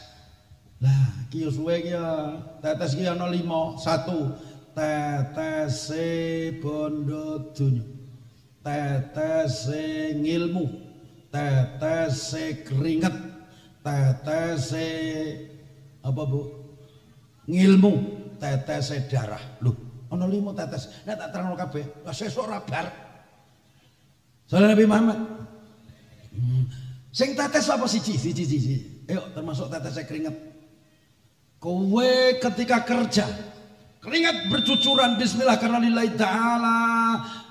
Lah, kiyo suwe kiyo. Tetes kiyo no 5. 1. Tetese bondo dunyo. Tetese ngilmu. Tetese keringet. Tetese apa bu? Ngilmu. Tetese darah. Loh, ono 5 tetes. Nek tak terangno kabeh, sesuk ora bar. Sallallahu Nabi Muhammad. Sing tetes apa siji? Ayo termasuk tetesnya keringat. Kowe ketika kerja, keringat bercucuran bismillah karena lillahi ta'ala,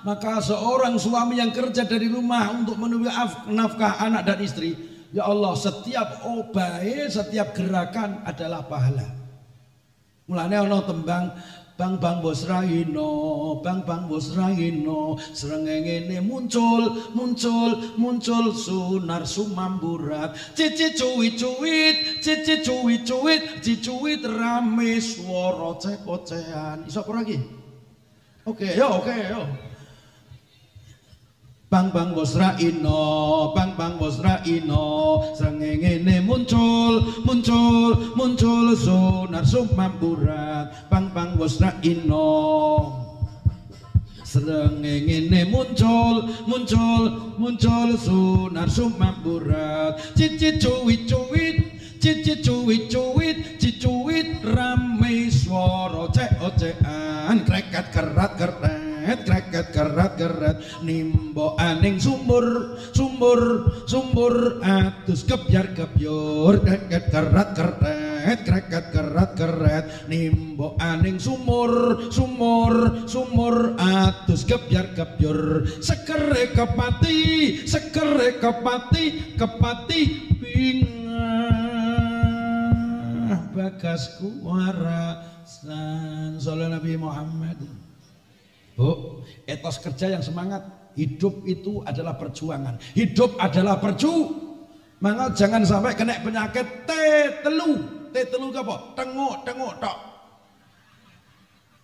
maka seorang suami yang kerja dari rumah untuk memenuhi nafkah anak dan istri, ya Allah, setiap obahe, setiap gerakan adalah pahala. Mulane ana tembang bang bos raino, bang bos raino, srengenge muncul sunar sumamburat, cici cuwit cicuit rame swara cek-cekan. Iso ora iki? Oke, yo. Bang bang bos raino, bang bang bos raino, srengenge muncul sonar sumamburat. Bang bang bos raino, srengenge muncul sonar sumamburat. Cicit cuwit rame swara cek-cekan, krekat kerat nimbo aning sumur atus kebyar kreket kerat nimbo aning sumur atus kebyar sekere kepati bingah bagasku warasan. Sallallahu Nabi Muhammad. Bu, etos kerja yang semangat. Hidup itu adalah perjuangan. Hidup adalah perjuangan. Jangan sampai kena penyakit tetelu apa? Tengok tok.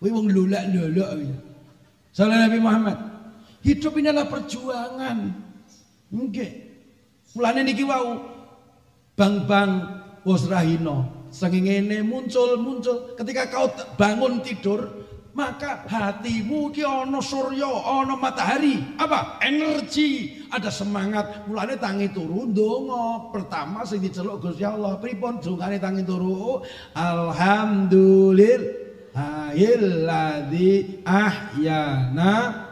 Wih wong lulak. Sallallahu Nabi Muhammad. Hidup ini adalah perjuangan. Nggih. Mulane niki wau bang wis rahino. Sengingene muncul. Ketika kau bangun tidur, maka hatimu ki ana surya, ana matahari, apa? Energi, ada semangat. Mulane tangi turu ndonga. Pertama sing diceluk Gusti Allah, pripun dungane tangi turu? Alhamdulillahilladzi ahyana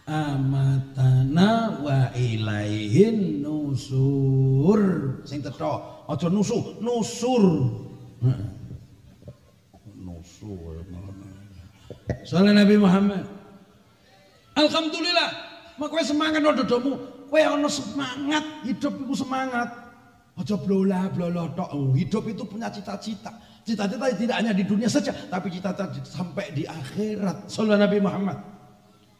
amatana wa ilaihin nusur. Sing teko aja nusur. Soalnya Nabi Muhammad. Alhamdulillah. Mak kowe semangat no dodomu. Kowe ono semangat, hidup itu semangat. Aja blola tok. Hidup itu punya cita-cita. Cita-cita tidak hanya di dunia saja, tapi cita-cita sampai di akhirat. Soalnya Nabi Muhammad.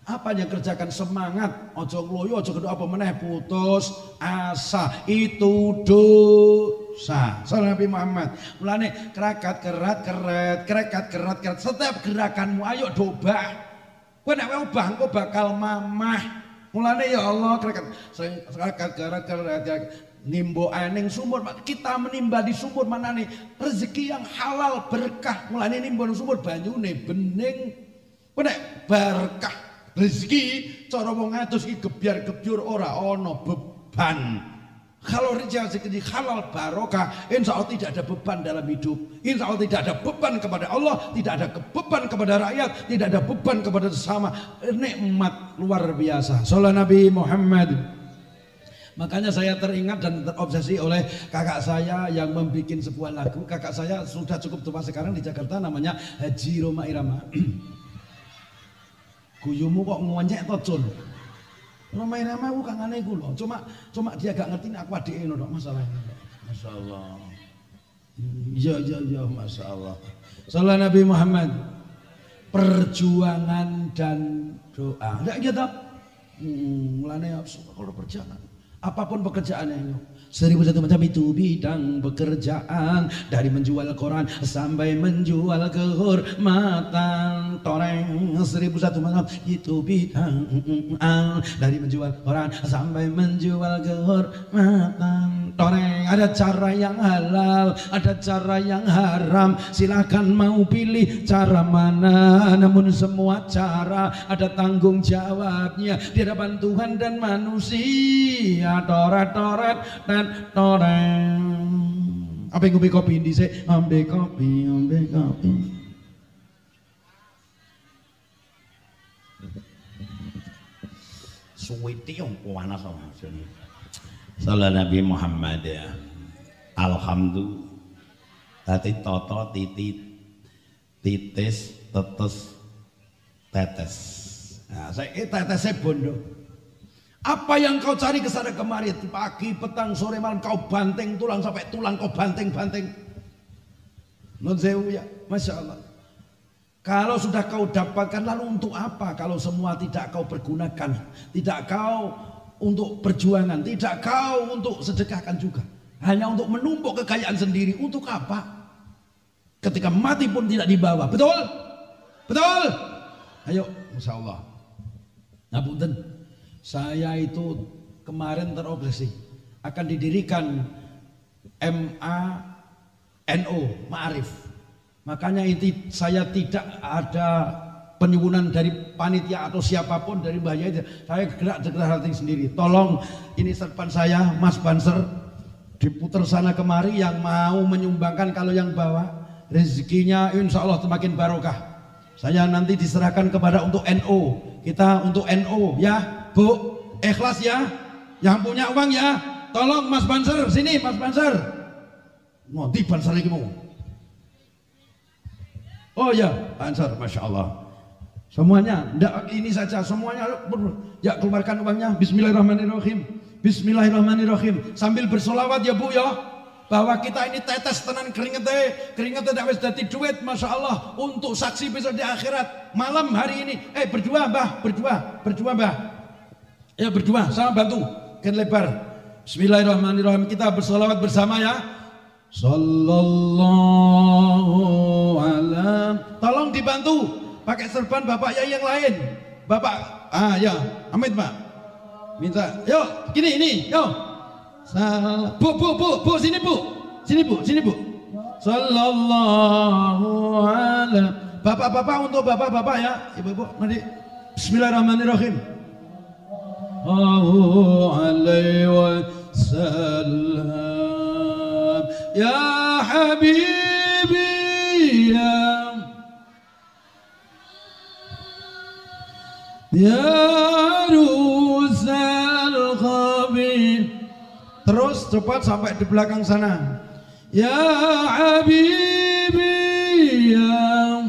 Apa yang kerjakan semangat, ojo ngloyo, ojo kedua apa meneh, putus asa itu dosa. Soalnya Nabi Muhammad. Mulane krekat kerat. Setiap gerakanmu ayo dobah. Kowe nek obah engko bakal mamah. Mulane ya Allah krekat kerat nimbo aning sumur. Kita menimba di sumur mana nih rezeki yang halal berkah. Mulane nimbo sumur banyune bening. Kowe nek berkah rezeki cara wong atus iki gebyar-gebyur ora ana beban. Kalau rezeki halal barokah, insya Allah tidak ada beban dalam hidup. Insya Allah tidak ada beban kepada Allah, tidak ada beban kepada rakyat, tidak ada beban kepada sesama. Nikmat luar biasa. Sallallahu Nabi Muhammad. Makanya saya teringat dan terobsesi oleh kakak saya yang membuat sebuah lagu. Kakak saya sudah cukup tua sekarang di Jakarta, namanya Haji Roma Irama. Guyumu kok ngonyek to Jun. Roma Irama ku kangane iku lho. Cuma dia gak ngerti aku adike ngono tok masalahnya. Masyaallah. Iya masyaallah. Sallallahu Nabi Muhammad. Perjuangan dan doa. Enggak gitu. Mulane kalau perjuangan apapun pekerjaannya. 1001 macam itu bidang pekerjaan, dari menjual koran sampai menjual kehormatan. Toreng 1001 macam itu bidang, dari menjual koran sampai menjual kehormatan. Toreng, ada cara yang halal, ada cara yang haram. Silakan mau pilih cara mana, namun semua cara ada tanggung jawabnya di hadapan Tuhan dan manusia. Toret dan toreng. Apa yang ngombe kopi ini sih? Ngombe kopi. Suwiti yang panas sama sini. Sallallahu Nabi Muhammad ya. Alhamdulillah. Tati toto titis tetes. Nah, saya tetesnya bondo. Apa yang kau cari kesana kemari, pagi, petang, sore, malam kau banting tulang sampai tulang kau banting. Non sewu ya, masya Allah. Kalau sudah kau dapatkan, lalu untuk apa? Kalau semua tidak kau pergunakan, tidak kau untuk perjuangan, tidak kau untuk sedekahkan juga, hanya untuk menumpuk kekayaan sendiri. Untuk apa? Ketika mati pun tidak dibawa. Betul? Ayo, masya Allah. Ngapunten. Saya itu kemarin terobsesi akan didirikan MANO, Ma'arif. Makanya itu saya tidak ada penyuwunan dari panitia atau siapapun dari Mbah Yai. Saya gerak hati sendiri. Tolong ini serpan saya, Mas Banser, diputar sana kemari yang mau menyumbangkan, kalau yang bawa rezekinya insya Allah semakin barokah. Saya nanti diserahkan kepada untuk NO. Kita untuk NO ya, Bu. Ikhlas ya. Yang punya uang ya. Tolong Mas Banser, sini Mas Banser. Mau di Banser lagi mau. Oh ya, Banser, Masya Allah. Semuanya, tidak ini saja, semuanya ya keluarkan uangnya. Bismillahirrahmanirrahim. Bismillahirrahmanirrahim. Sambil bersolawat ya Bu ya, bahwa kita ini tetes tenan keringetnya tidak wis dadi duit, Masya Allah, untuk saksi besok di akhirat. Malam hari ini, berdua Mbah, berdua Mbah. Ya berdua, sama bantu, kan lebar. Bismillahirrahmanirrahim. Kita bersolawat bersama ya. Sallallahu alaihi. Tolong dibantu pakai serban Bapak Yai yang lain. Bapak, ya, Amit Pak. Minta, yuk, ini, yuk. Bu, sini Bu. Sallallahu alaihi. Bapak-bapak untuk bapak-bapak ya, ibu-ibu, mari. Bismillahirrahmanirrahim. Alaihi wasallam ya habibi ya rusal khabir. Terus cepat sampai di belakang sana. Ya habibi ya.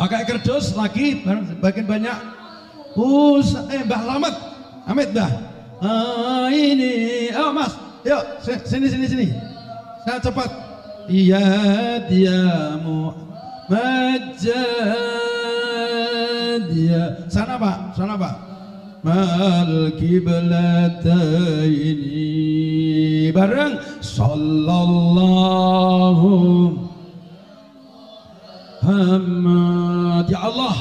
Pakai kerdus lagi bagian banyak. Mbah Lamet, Amit Mbah. Ini, Mas, yuk sini. Saya cepat. Ya Muhammad ya. Sana Pak. Mal kiblataini. Bareng. Sallallahu Muhammad. Ya Allah,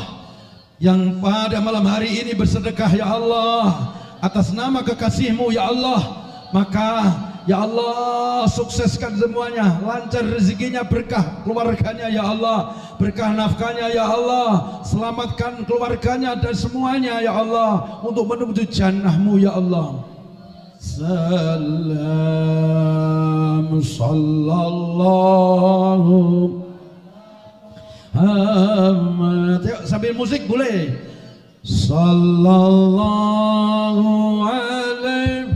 yang pada malam hari ini bersedekah ya Allah atas nama kekasih-Mu ya Allah, maka ya Allah sukseskan semuanya, lancar rezekinya, berkah keluarganya ya Allah, berkah nafkahnya ya Allah, selamatkan keluarganya dan semuanya ya Allah untuk menuju jannah-Mu ya Allah. Salam sallallahu Muhammad. Yuk sambil musik boleh. Sallallahu alaihi.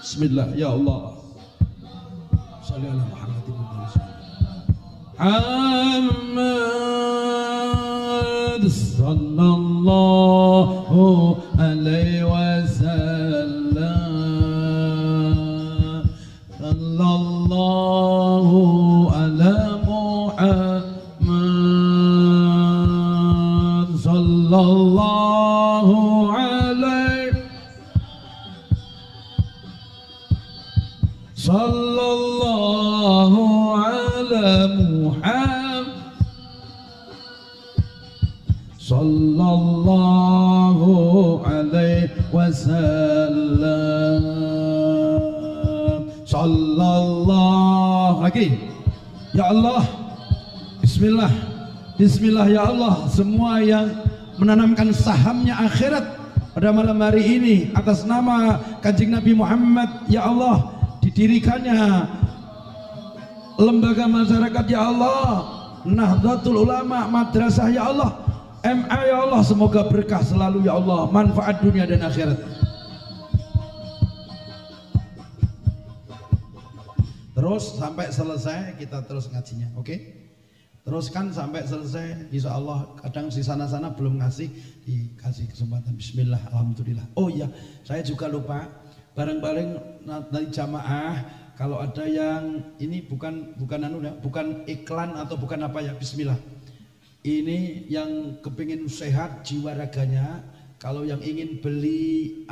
Bismillah ya Allah. Shalli ala Muhammad Muhammad sallallahu alaihi wasallam. Sallallahu sallallahu alaihi sallallahu ala Muhammad sallallahu alaihi wasallam. Sallallahu lagi ya Allah. Bismillah ya Allah, semua yang menanamkan sahamnya akhirat pada malam hari ini atas nama Kanjeng Nabi Muhammad ya Allah, didirikannya lembaga masyarakat ya Allah, Nahdlatul Ulama, madrasah ya Allah, MA ya Allah, semoga berkah selalu ya Allah, manfaat dunia dan akhirat. Terus sampai selesai kita terus ngajinya, oke? Teruskan sampai selesai, insya Allah. Kadang di sana-sana belum ngasih, dikasih kesempatan. Bismillah, alhamdulillah. Oh iya, saya juga lupa. Bareng-bareng dari jamaah, kalau ada yang ini bukan iklan atau bukan apa ya. Bismillah. Ini yang kepingin sehat jiwa raganya. Kalau yang ingin beli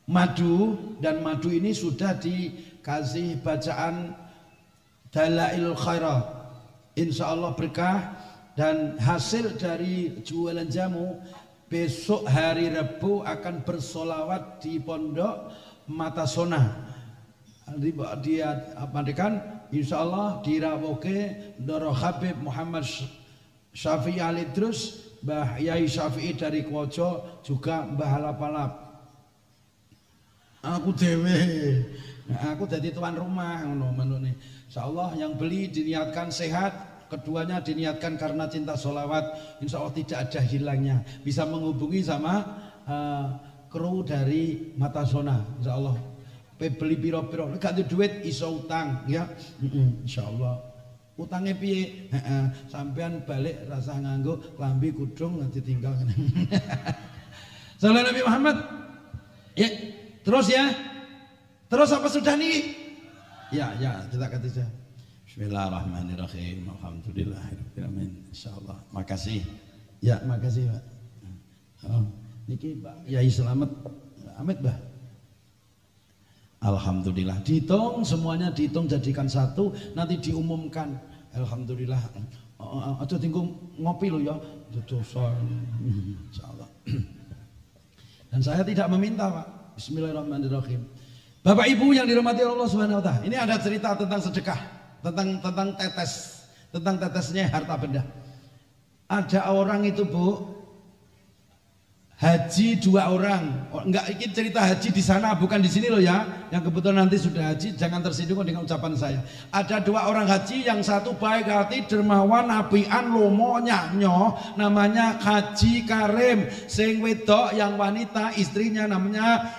madu, dan madu ini sudah dikasih bacaan Dalailul Khairat, insya Allah berkah. dan hasil dari jualan jamu besok hari Rabu akan bersolawat di pondok Matasona. Dia apakan insya Allah dirawoke Doro Habib Muhammad Syafi'i Ali terus Mbah Yai Syafi'i dari Kwojo juga Mbah Halap-Halap. Aku dewe, aku jadi tuan rumah ngono nih. Insyaallah yang beli diniatkan sehat, keduanya diniatkan karena cinta sholawat. Insya Allah tidak ada hilangnya. Bisa menghubungi sama kru dari Matasona. Insya Allah. Beli piro-piro, gak ada duit iso utang, ya. Insya Allah. Utangnya piye? Sampean balik rasa nganggo lambi kudung nanti tinggal. Salam Nabi Muhammad. Ya. Terus ya. Terus apa sudah nih? Ya, kita kata. Bismillahirrahmanirrahim. Alhamdulillahirobbilalamin. Insyaallah. Makasih. Ya, makasih, Pak. Oh, niki Pak Yai selamat. Amit, Mbah. Alhamdulillah. Dihitung semuanya dihitung jadikan satu, nanti diumumkan. Alhamdulillah. Aja tinggal ngopi lo ya. Dosa. Insyaallah. Dan saya tidak meminta, Pak. Bismillahirrahmanirrahim. Bapak Ibu yang dirahmati Allah Subhanahu wa taala. Ini ada cerita tentang sedekah, tentang tetes, tentang tetesnya harta benda. Ada orang itu, Bu, haji 2 orang. Enggak, ini cerita haji di sana bukan di sini loh ya. Yang kebetulan nanti sudah haji, jangan tersinggung dengan ucapan saya. Ada 2 orang haji, yang satu baik hati, dermawan, apian, lomo, nyanyo, namanya Haji Karim. Sing wedok yang wanita istrinya namanya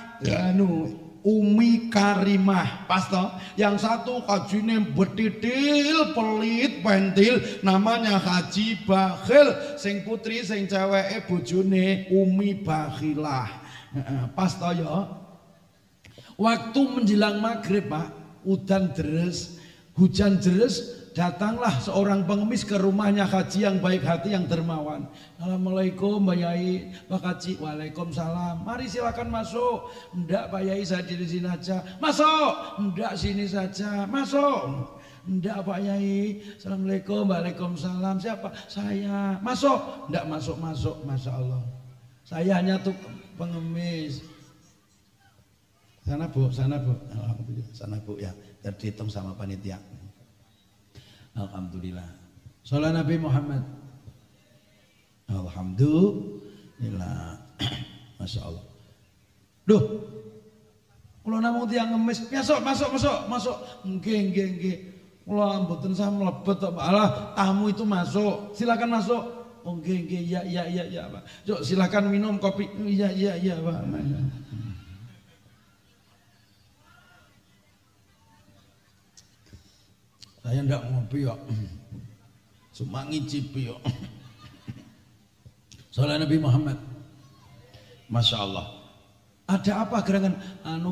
Umi Karimah, pas toh. Yang satu hajine betitil, pelit, pentil, namanya Haji Bakhil. Sing putri, sing ceweke bojone Umi Bakhilah. Pas toh ya. Waktu menjelang maghrib, Pak, udan deres, hujan deres, datanglah seorang pengemis ke rumahnya Haji yang baik hati, yang dermawan. Assalamualaikum Mbak Yai, Pak Haji. Waalaikumsalam. Mari silakan masuk. Enggak Pak Yai, saya di sini aja. Masuk. Enggak, sini saja. Masuk. Enggak Pak Yai. Assalamualaikum. Waalaikumsalam. Siapa? Saya. Masuk. Enggak, masuk. Masya Allah. Saya hanya tuh pengemis. Sana Bu. Alhamdulillah. Sana Bu ya. Terhitung sama panitia. Alhamdulillah. Salam Nabi Muhammad. Alhamdulillah. Masya Allah. Duh, kalau namung tiang ngemis, masuk. Nggih. Kalau mboten saya melebet, alah tamu itu masuk. Silakan masuk. Oh nggih, ya Pak. Yuk silakan minum kopi. Iya Pak. Saya ndak ngopi ya. Cuma ngicipi ya. Salam Nabi Muhammad. Masya Allah. Ada apa gerangan?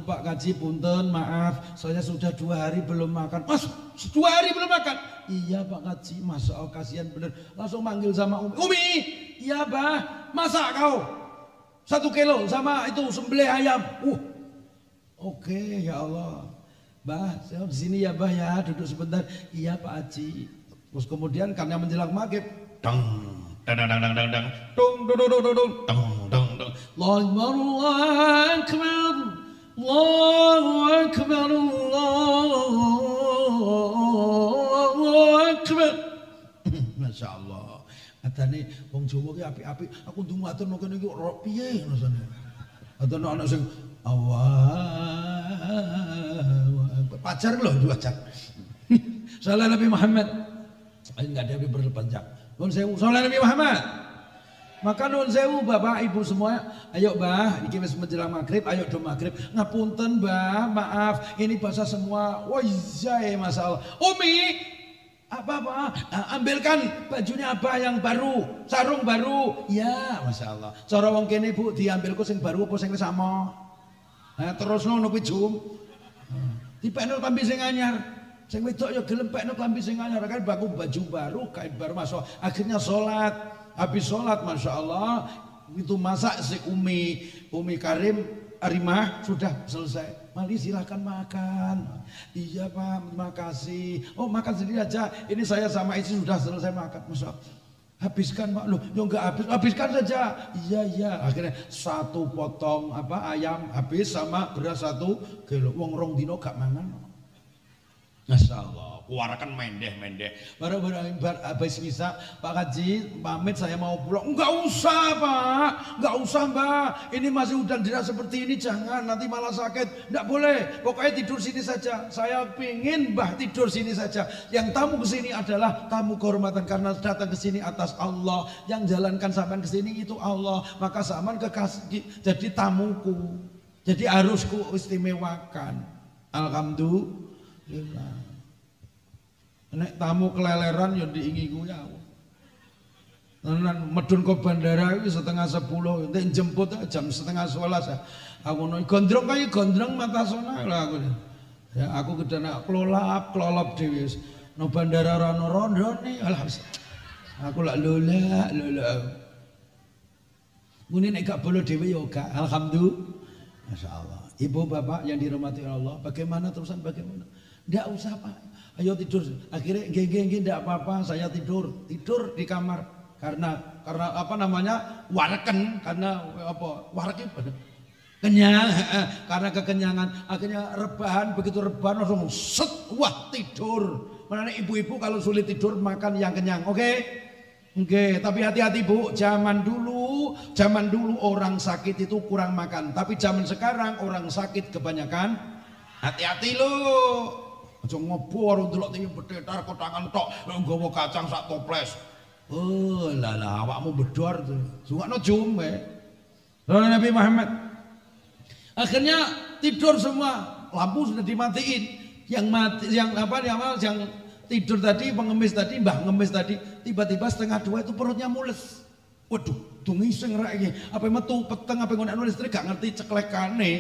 Pak Kaji punten, maaf, saya sudah 2 hari belum makan. Mas, 2 hari belum makan? Iya Pak Kaji, Masya Allah kasihan bener. Langsung manggil sama Umi. Iya Bah, masak kau 1 kilo sama itu sembelih ayam. Oke, ya Allah. Bah, saya di sini ya Bah ya, duduk sebentar. Iya Pak Haji. Terus kemudian karena menjelang maghrib, Dang. Allahu Akbar. Masya Allah. Katanya wong Jawa ki apik-apik. Aku ndungu atur nang kene iki ora piye rasane. Atur ana sing pacar loh 2 jam. Salam Nabi Muhammad. Enggak ada yang berpanjang. Nun sewu, salam Nabi Muhammad. Maka nun sewu Bapak Ibu semua, ayo Bah, iki wis menjelang maghrib, ayo do maghrib. Ngapunten Bah, maaf, ini basah semua. Wah iya masalah. Umi, apa? Ambilkan bajunya Abah yang baru, sarung baru. Ya, Masya Allah. Cara wong kene Bu, diambilku sing baru apa sing wis sama. Nah, terus ngono kuwi jum. Dipekno klambi sing anyar. Sing wedok ya gelem pekno klambi sing anyar kan baku baju baru, kain baru masuk. Akhirnya sholat. Habis sholat Masya Allah itu masak si Umi Karim Arimah sudah selesai. Mari silakan makan. Iya Pak, terima kasih. Oh makan sendiri aja. Ini saya sama istri sudah selesai makan. Masya Allah. Habiskan Pak. Loh, ya enggak habis. Habiskan saja. Iya, iya. Akhirnya 1 potong ayam habis sama beras 1 kilo. Wong rong dino gak mangan. Masya Allah, kuarakan mendeh-mendeh. Barang-barang habis bisa, Pak Haji pamit saya mau pulang. Enggak usah Pak, enggak usah Mbak. Ini masih hujan deras seperti ini, jangan nanti malah sakit. Enggak boleh, pokoknya tidur sini saja. Saya pingin Mbah tidur sini saja. Yang tamu ke sini adalah tamu kehormatan karena datang ke sini atas Allah. Yang jalankan sampean ke sini itu Allah. Maka sampean kekasih jadi tamuku. Jadi harus ku istimewakan. Alhamdulillah. Nek tamu keleleran ya diingiku ya. Tenan medun ke bandara iki 9:30, entek jemput jam 10:30. Aku ngono gondrong kaya gondrong mata sona lho aku. Ya aku kedana klolap dhewe wis. No bandara ora ono rondone alhamdulillah. Aku lak lola. Mune nek gak bolo dhewe ya gak alhamdulillah. Masyaallah. Ibu bapak yang dirahmati Allah, bagaimana terusan bagaimana? Enggak usah Pak. Ayo tidur. Akhirnya geng tidak apa-apa, saya tidur di kamar karena apa namanya wareken karena apa warek kenyang karena kekenyangan akhirnya rebahan begitu rebahan langsung set wah tidur. Mana ibu-ibu kalau sulit tidur makan yang kenyang, oke? Tapi hati-hati Bu, zaman dulu orang sakit itu kurang makan, tapi zaman sekarang orang sakit kebanyakan hati-hati loh. Aja ngobor ndelok TV betetar kotangan tok nggawa kacang sak toples. Oh lah awakmu bedor tuh. Sungakno jume. Lalu Nabi Muhammad akhirnya tidur semua, lampu sudah dimatiin. Yang tidur tadi, pengemis tadi, mbah ngemis tadi, tiba-tiba 1:30 itu perutnya mules. Waduh, tungising rek iki. Apa metu peteng apa ngono listrik gak ngerti ceklekane.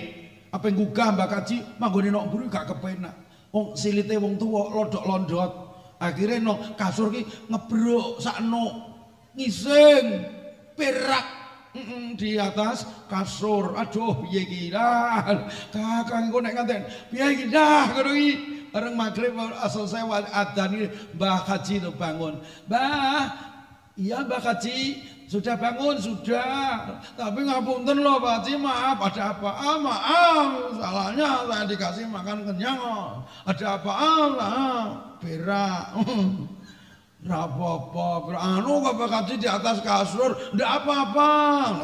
Apa nggugah Mbak Kaji manggone nok mburi gak kepenak. Wong silite wong tuwa lodok-londot. Akhirnya no kasur ki ngebruk sakno ngising perak di atas kasur. Aduh piye iki dah. Kakang engko nek nganten. Piye iki dah ngono iki. Bareng magrib selesai adzan Mbah Haji itu bangun. Mbah, iya Mbah Haji sudah bangun sudah. Tapi ngapunten loh Pak Haji, maaf ada apa? Maaf, salahnya saya dikasih makan kenyang. Ada apa? Berak. Apa-apa, anu Pak Haji di atas kasur, ndak apa-apa.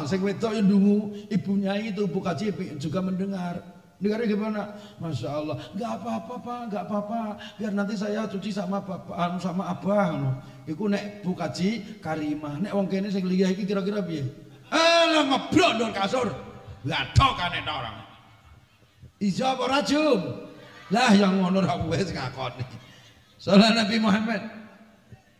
Sing wedok ndungu ibunya itu Bu Haji juga mendengar. Dengarnya gimana? Masya Allah, nggak apa-apa Pak, nggak apa-apa. Biar nanti saya cuci sama bapak, sama abah. Iku nek Bu Haji Karimah, nek wong kene sing liya iki kira-kira piye? Lah ngeblok ndor kasur. Gathok kane ta orang. Ijo apa rajum? Lah yang ngono ra wis ngakoni. Salat Nabi Muhammad.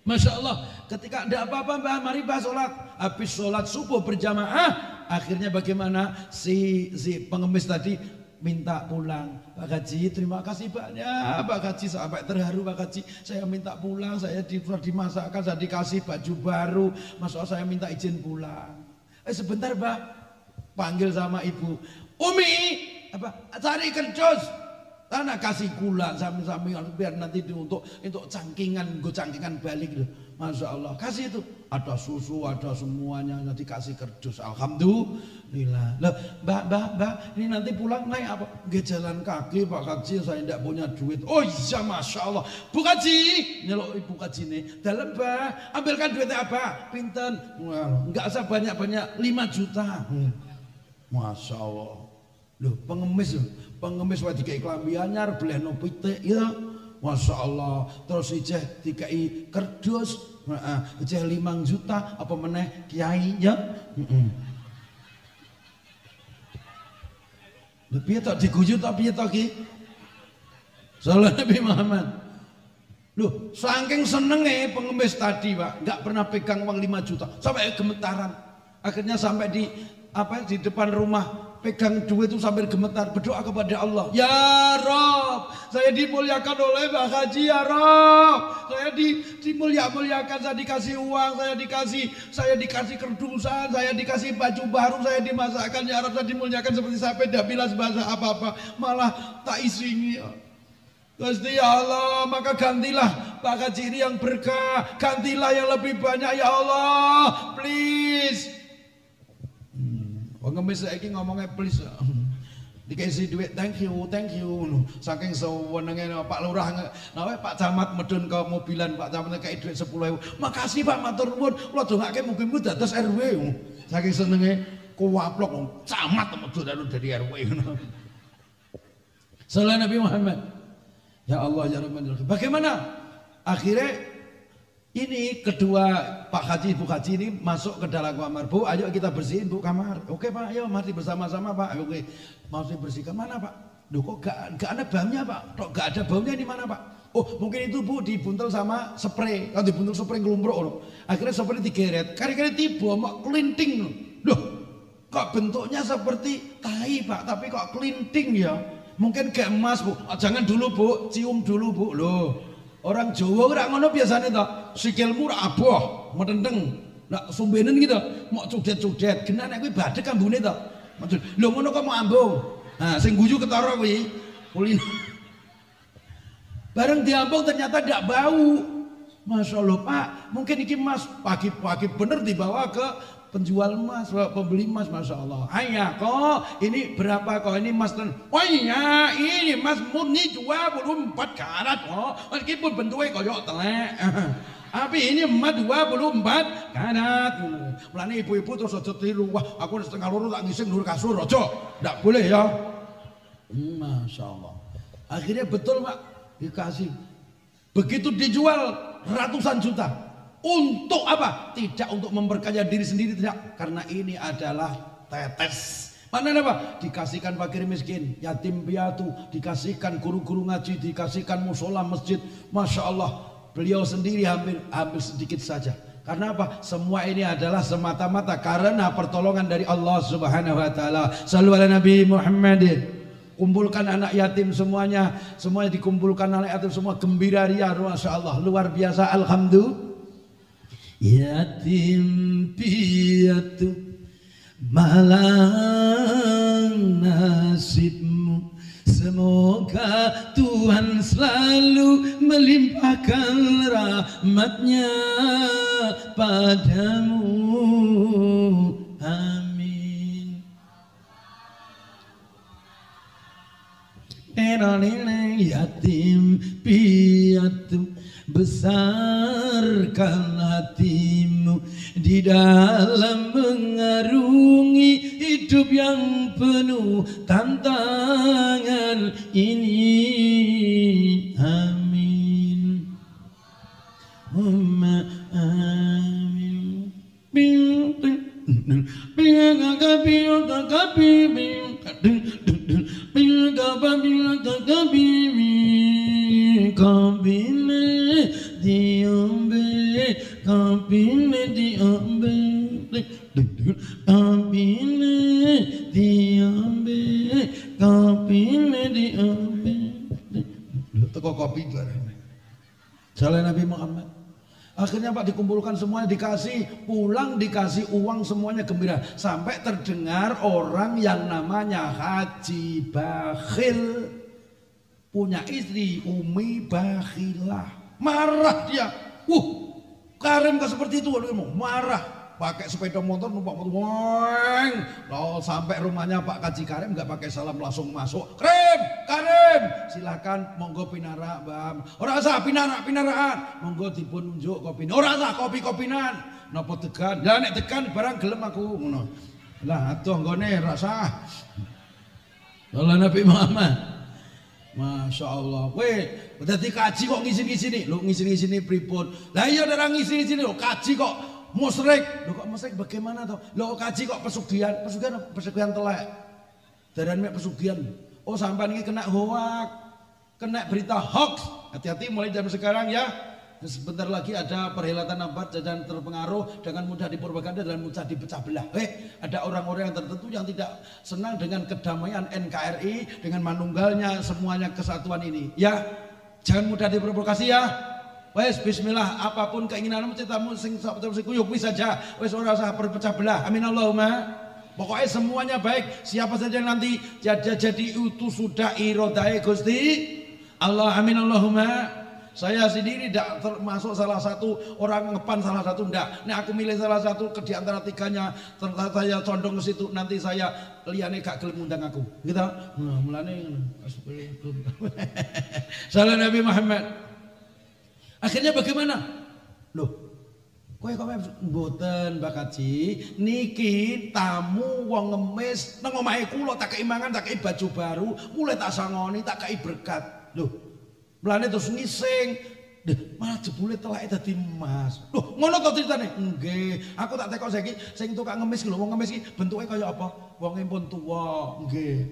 Masya Allah, ketika ada apa-apa Mbah, mari Mbah sholat. Habis sholat subuh berjamaah, akhirnya bagaimana si pengemis tadi minta pulang. Pak Haji terima kasih banyak Pak Haji, sampai terharu Pak Haji, saya minta pulang, saya dimasakkan, saya dikasih baju baru, Masya Allah saya minta izin pulang. Sebentar Mbak, panggil sama ibu, Umi cari kerdus tanah kasih gula sambil biar nanti untuk cangkingan, gue cangkingan balik loh. Masya Allah, kasih itu ada susu, ada semuanya, nanti kasih kerdus. Alhamdulillah. Loh, Mbak, ini nanti pulang naik apa? Nggih jalan kaki Pak Haji, saya tidak punya duit. Oh iya, Masya Allah. Bu Haji, nyelok Ibu Haji nih. Dalam Mbak, ambilkan duitnya apa? Pinten? Enggak usah banyak-banyak, 5 juta. Masya Allah. Loh, pengemis wae dikai klambi anyar, blehno pitik ya. Masya Allah, terus ijeh dikai kerdus, ijeh 5 juta, apa meneh kiai ya. Piye tok diguyu tok piye tok ki? Salat Nabi Muhammad. Loh, saking senenge pengemis tadi, Pak, enggak pernah pegang uang 5 juta, sampai gemetaran. Akhirnya sampai di depan rumah pegang duit itu sambil gemetar, berdoa kepada Allah, ya Rob, saya dimuliakan oleh Mbak Haji, ya Rob, saya dimuliakan, saya dikasih uang, saya dikasih kerdusan, saya dikasih baju baru, saya dimasakkan, ya Rob, saya dimuliakan seperti sampai tidak bilas bahasa apa-apa, malah tak isingi. Gusti ya Allah, maka gantilah Pak Haji ini yang berkah, gantilah yang lebih banyak ya Allah, please. Wong ngemis saiki ngomongnya please. Dikasih duit thank you. Saking sewenenge Pak Lurah, Pak Camat medun ke mobilan, Pak Camat kayak duit 10.000. Makasih Pak, matur nuwun. Kula dongake mugi-mugi dados RW. Saking senenge kuwaplok camat medun dari RW ngono. Sallallahu Nabi Muhammad. Ya Allah ya Rahman. Bagaimana? Akhirnya ini kedua Pak Haji, Bu Haji ini masuk ke dalam kamar. Bu, ayo kita bersihin Bu kamar. Oke Pak, ayo mari bersama-sama Pak. Oke, mau dibersihkan mana Pak? Duh kok gak ada baunya Pak? Kok gak ada baunya di mana Pak? Oh mungkin itu Bu dibuntel sama spray. Kalau dibuntel spray ngelumpruk. Akhirnya spray digeret. Kali-kali tiba mau kelinting. Loh kok bentuknya seperti tai Pak, tapi kok kelinting ya? Mungkin kayak emas Bu. Jangan dulu Bu, cium dulu Bu. Loh, orang Jawa ora ngono biasanya toh. Sikilmu ora aboh, metenteng. Nak sumbenen gitu, mau cudet-cudet. Genane kuwi badhek ambune toh. Maksud, lho ngono kok mau ambung. Nah, sing guyu ketara kuwi. Kulino. Bareng diambung ternyata tidak bau. Masya Allah Pak, mungkin ini emas pagi-pagi bener dibawa ke penjual emas, pembeli emas, Masya Allah. Ayah kok ini berapa kok ini emas? Oh iya ini emas murni 24 karat kok, meskipun bentuknya koyok telek. Tapi ini emas 24 karat. Mulane ibu-ibu terus aja tiru. Wah aku setengah loro tak ngising nur kasur aja. Ndak boleh ya. Masya Allah. Akhirnya betul Pak dikasih. Begitu dijual ratusan juta. Untuk apa? Tidak untuk memperkaya diri sendiri, tidak. Karena ini adalah tetes. Mana apa? Dikasihkan fakir miskin, yatim piatu, dikasihkan guru-guru ngaji, dikasihkan musola masjid. Masya Allah, beliau sendiri hampir sedikit saja. Karena apa? Semua ini adalah semata-mata karena pertolongan dari Allah Subhanahu wa taala. Shallu ala Nabi Muhammad. Kumpulkan anak yatim semuanya dikumpulkan anak yatim semua gembira ria, Masya Allah, luar biasa, alhamdulillah. Yatim piatu malang nasibmu, semoga Tuhan selalu melimpahkan rahmatnya padamu, amin. Yatim piatu, besarkan hatimu di dalam mengarungi hidup yang penuh tantangan ini, amin. Amin. Teko kopi bareng. Jalan Nabi Muhammad. Akhirnya Pak dikumpulkan semuanya, dikasih pulang, dikasih uang, semuanya gembira. Sampai terdengar orang yang namanya Haji Bakhil punya istri Umi Bakhilah. Marah dia. Karim kok seperti itu, marah. Pakai sepeda motor numpak motor, lalu sampai rumahnya Pak Haji Karim nggak pakai salam langsung masuk. Karim, silakan monggo pinara bam. Ora usah pinaraan, monggo dipun nunjuk kopi. Ora usah kopi-kopinan. Napa tekan? Lah nek tekan barang gelem aku ngono. Lah atuh nggone rasa. Allah Nabi Muhammad. Masya Allah. Weh, berarti kaji kok ngisi-ngisi lu ngisi-ngisi pripun? Lah iya orang ngisi-ngisi lo kaji kok musyrik. Lo kok musyrik bagaimana toh? Lo kaji kok pesugihan telek. Daran mek pesugihan. Oh sampai ini kena hoak, kena berita hoax. Hati-hati mulai dari sekarang ya. Sebentar lagi ada perhelatan Nabat dan terpengaruh dengan mudah dipropaganda dan mudah dipecah belah. Ada orang-orang yang tertentu yang tidak senang dengan kedamaian NKRI, dengan manunggalnya semuanya kesatuan ini. Ya, jangan mudah diprovokasi ya. Wes bismillah, apapun keinginanmu citamu sing kuyuk saja. Wes ora usah berpecah belah. Amin Allahumma. Pokoknya semuanya baik. Siapa saja yang nanti jadi itu sudah irodai Gusti Allah amin Allahumma. Saya sendiri tidak termasuk salah satu orang ngepan salah satu ndak. Nek aku milih salah satu ke di antara tiganya, ternyata saya condong ke situ, nanti saya liyane gak gelem ngundang aku. Gitu. Nah, mulane salah Nabi Muhammad. Akhirnya bagaimana? Loh, kowe kok mboten Mbak Kaji, niki tamu wong ngemis nang omahe kula tak kei mangan, tak kei baju baru, mulai tak sangoni, tak kei berkat. Loh, mulane terus ngising. Deh, malah jebule telake dadi emas. Loh, ngono to ceritane? Nggih, aku tak tekok saiki sing tukang ngemis lho, wong ngemis iki bentuke kaya apa? Wonge pun tuwa, nggih.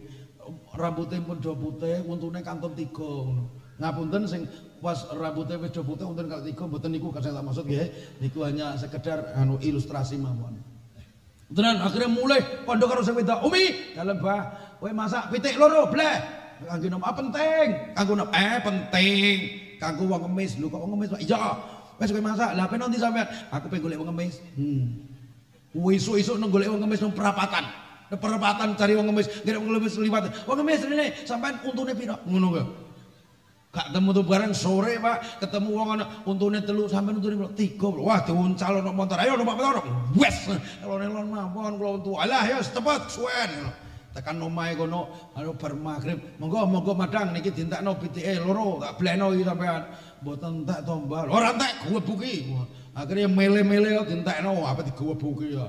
Rambute pun do putih, untune kantun 3 ngono. Ngapunten sing pas rambute wis do putih untun kantun 3 mboten niku kasih tak maksud nggih. Niku hanya sekedar ilustrasi mawon. Tenan akhirnya mulai pondok karo sing wedok. Umi, dalem Bah, kowe masak pitik loro, bleh. Kanggo nom penting, kanggo nom penting, kanggo wong ngemis. Lho kok wong ngemis Pak? Iya. Wis kowe masak. Lah ben nanti sampean? Aku pengen golek wong ngemis. Esuk-esuk nang golek wong ngemis nang perapatan. Nang perapatan cari wong ngemis, golek wong ngemis liwat. Wong ngemis rene, sampean untune piro? Ngono kok. Gak temu tuh bareng sore Pak, ketemu wong ana untune 3, sampean untune 3. Wah, diuncal ono motor. Ayo numpak motor. Wes. Kalau nelon mawon kula untu. Alah ya cepet suwen. Tekan omahe kono anu bar magrib. Monggo madang niki dientekno pitike loro, tak bleno iki sampean. Mboten entek to, Mbah. Ora entek guwebuki. Akhirnya mele-mele dientekno apa digewebuki ya.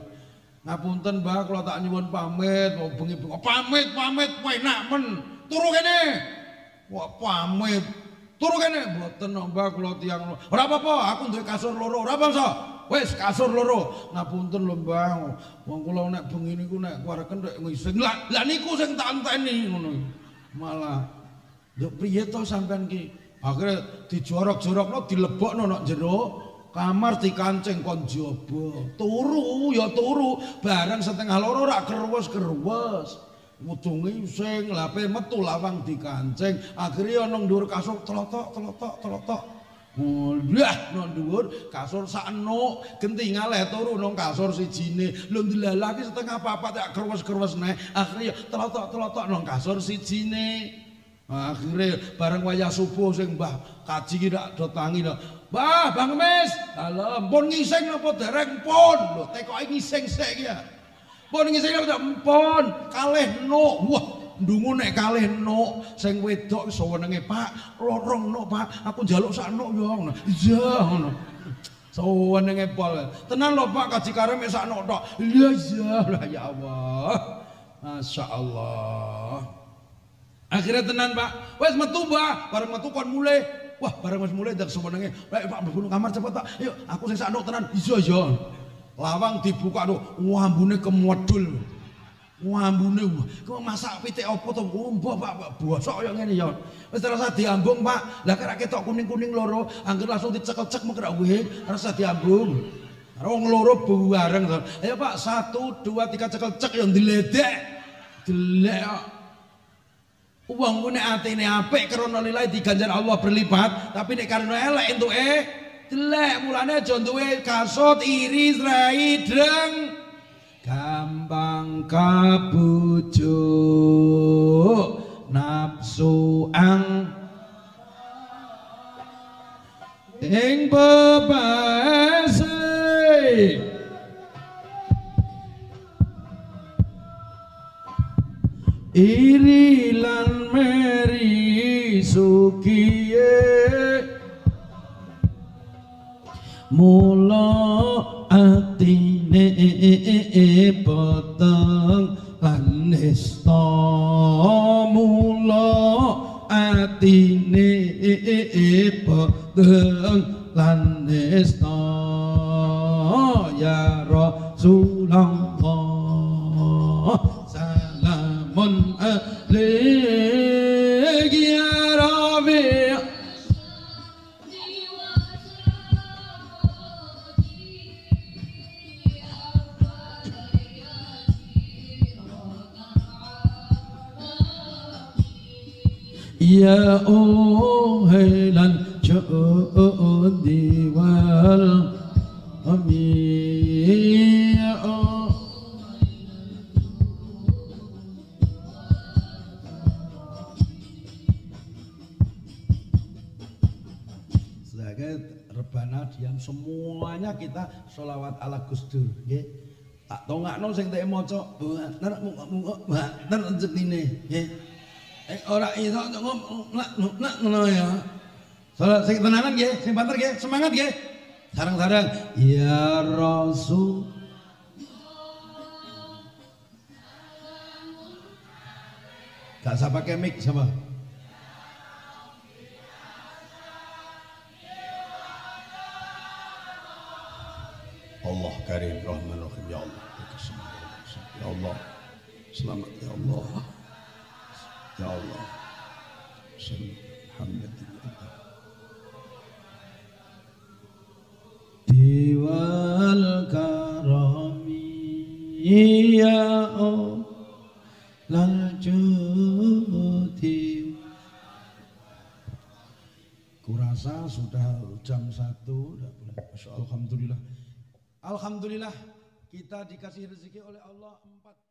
Ngapunten, Mbah, kula tak nyuwun pamit, mau bengi-bengi. Pamit, enak men. Turu kene. Wah, pamit. Turu kene. Mboten, Mbah, kula tiyang. Ora apa-apa, aku duwe kasur loro. Ora bangsa. Wes kasur loro. Ngapunten lho Mbah. Wong kula nek bengi niku nek kuwareken rek ngising. Lah niku sing tak enteni ngono. Malah yo priye to sampean ki? Akhire dijorok-jorokno dilebokno nang jero kamar dikancing kon jaba. Turu ya turu, bareng setengah loro rak kerwes-kerwes. Wudunge sing lape metu lawang dikancing. Akhire ana ndhuwur kasur telotok. Lah nang dhuwur kasur sakno gentingan le turu nang kasur sijine. Lho ndelalaki setengah papat tak kerwes-kerwes neh. Akhire telotok nang kasur sijine. Akhire bareng wayah subuh sing Mbah Kaji ki rak do tangi lho. Mbah, Bang Ngemis, dalem pun ngising napa dereng pun. Lho tekoke ngising sik ya. Pun ngising napa pun kalih no. Wah, ndungu nek kalih no sing wedok iso wenenge Pak, lorong no Pak, aku njaluk sak no yo ngono. Iya ngono. Sawenenge pol. Tenan lho Pak, kaji karep sak no tok. Iya lah ya Allah. Masyaallah. Akhirnya tenan Pak, wes metu Mbah, bareng metu kon mulai. Wah, bareng wis mulai dak semenenge. Pak mlebu kamar cepet Pak. Ayo, aku sing sakno tenan. Iya. Lawang dibuka lho, ngambune kemodul. Ngambune kok masak pitik apa to? Mbah Pak, bosok kaya ngene ya. Wis terasa diambung Pak. Lah kira ketok kuning-kuning loro, angger langsung dicekel-cek mengkrak wih, rasa diambung. Wong loro bareng to. Ayo Pak, 1 2 3 cekel-cek ya diledek. Delek. Uang ku nek atine apik krana nilai diganjar Allah berlipat, tapi nek karena elek entuke delek. Mulane aja duwe kasut iri rai dreng. Gampang kabujuk nafsu ang ing bebase. Iri lan meri sukiye mula atine peteng lan nista. Mula atine peteng lan nista. Ya Rasulullah salamun alaik ya Rabi'. Ya ohlan jodi wal amin. Ya diam semuanya kita sholawat ala Gus Dur nggih. Tak tongakno sing tak maca bener bener rezekine nggih. Ora iso nak ngono ya. Salat sing tenanan nggih, sing banter nggih, semangat nggih. Sareng-sareng ya Rasul. Gak usah pakai mic sama. Allah Karim Rahman Rahim ya Allah. Ya Allah. Selamat ya Allah. Ya Allah. Alhamdulillah. Diwal karami ya Allah. Lanjuti. Kurasa sudah jam 1. Alhamdulillah. Alhamdulillah kita dikasih rezeki oleh Allah 4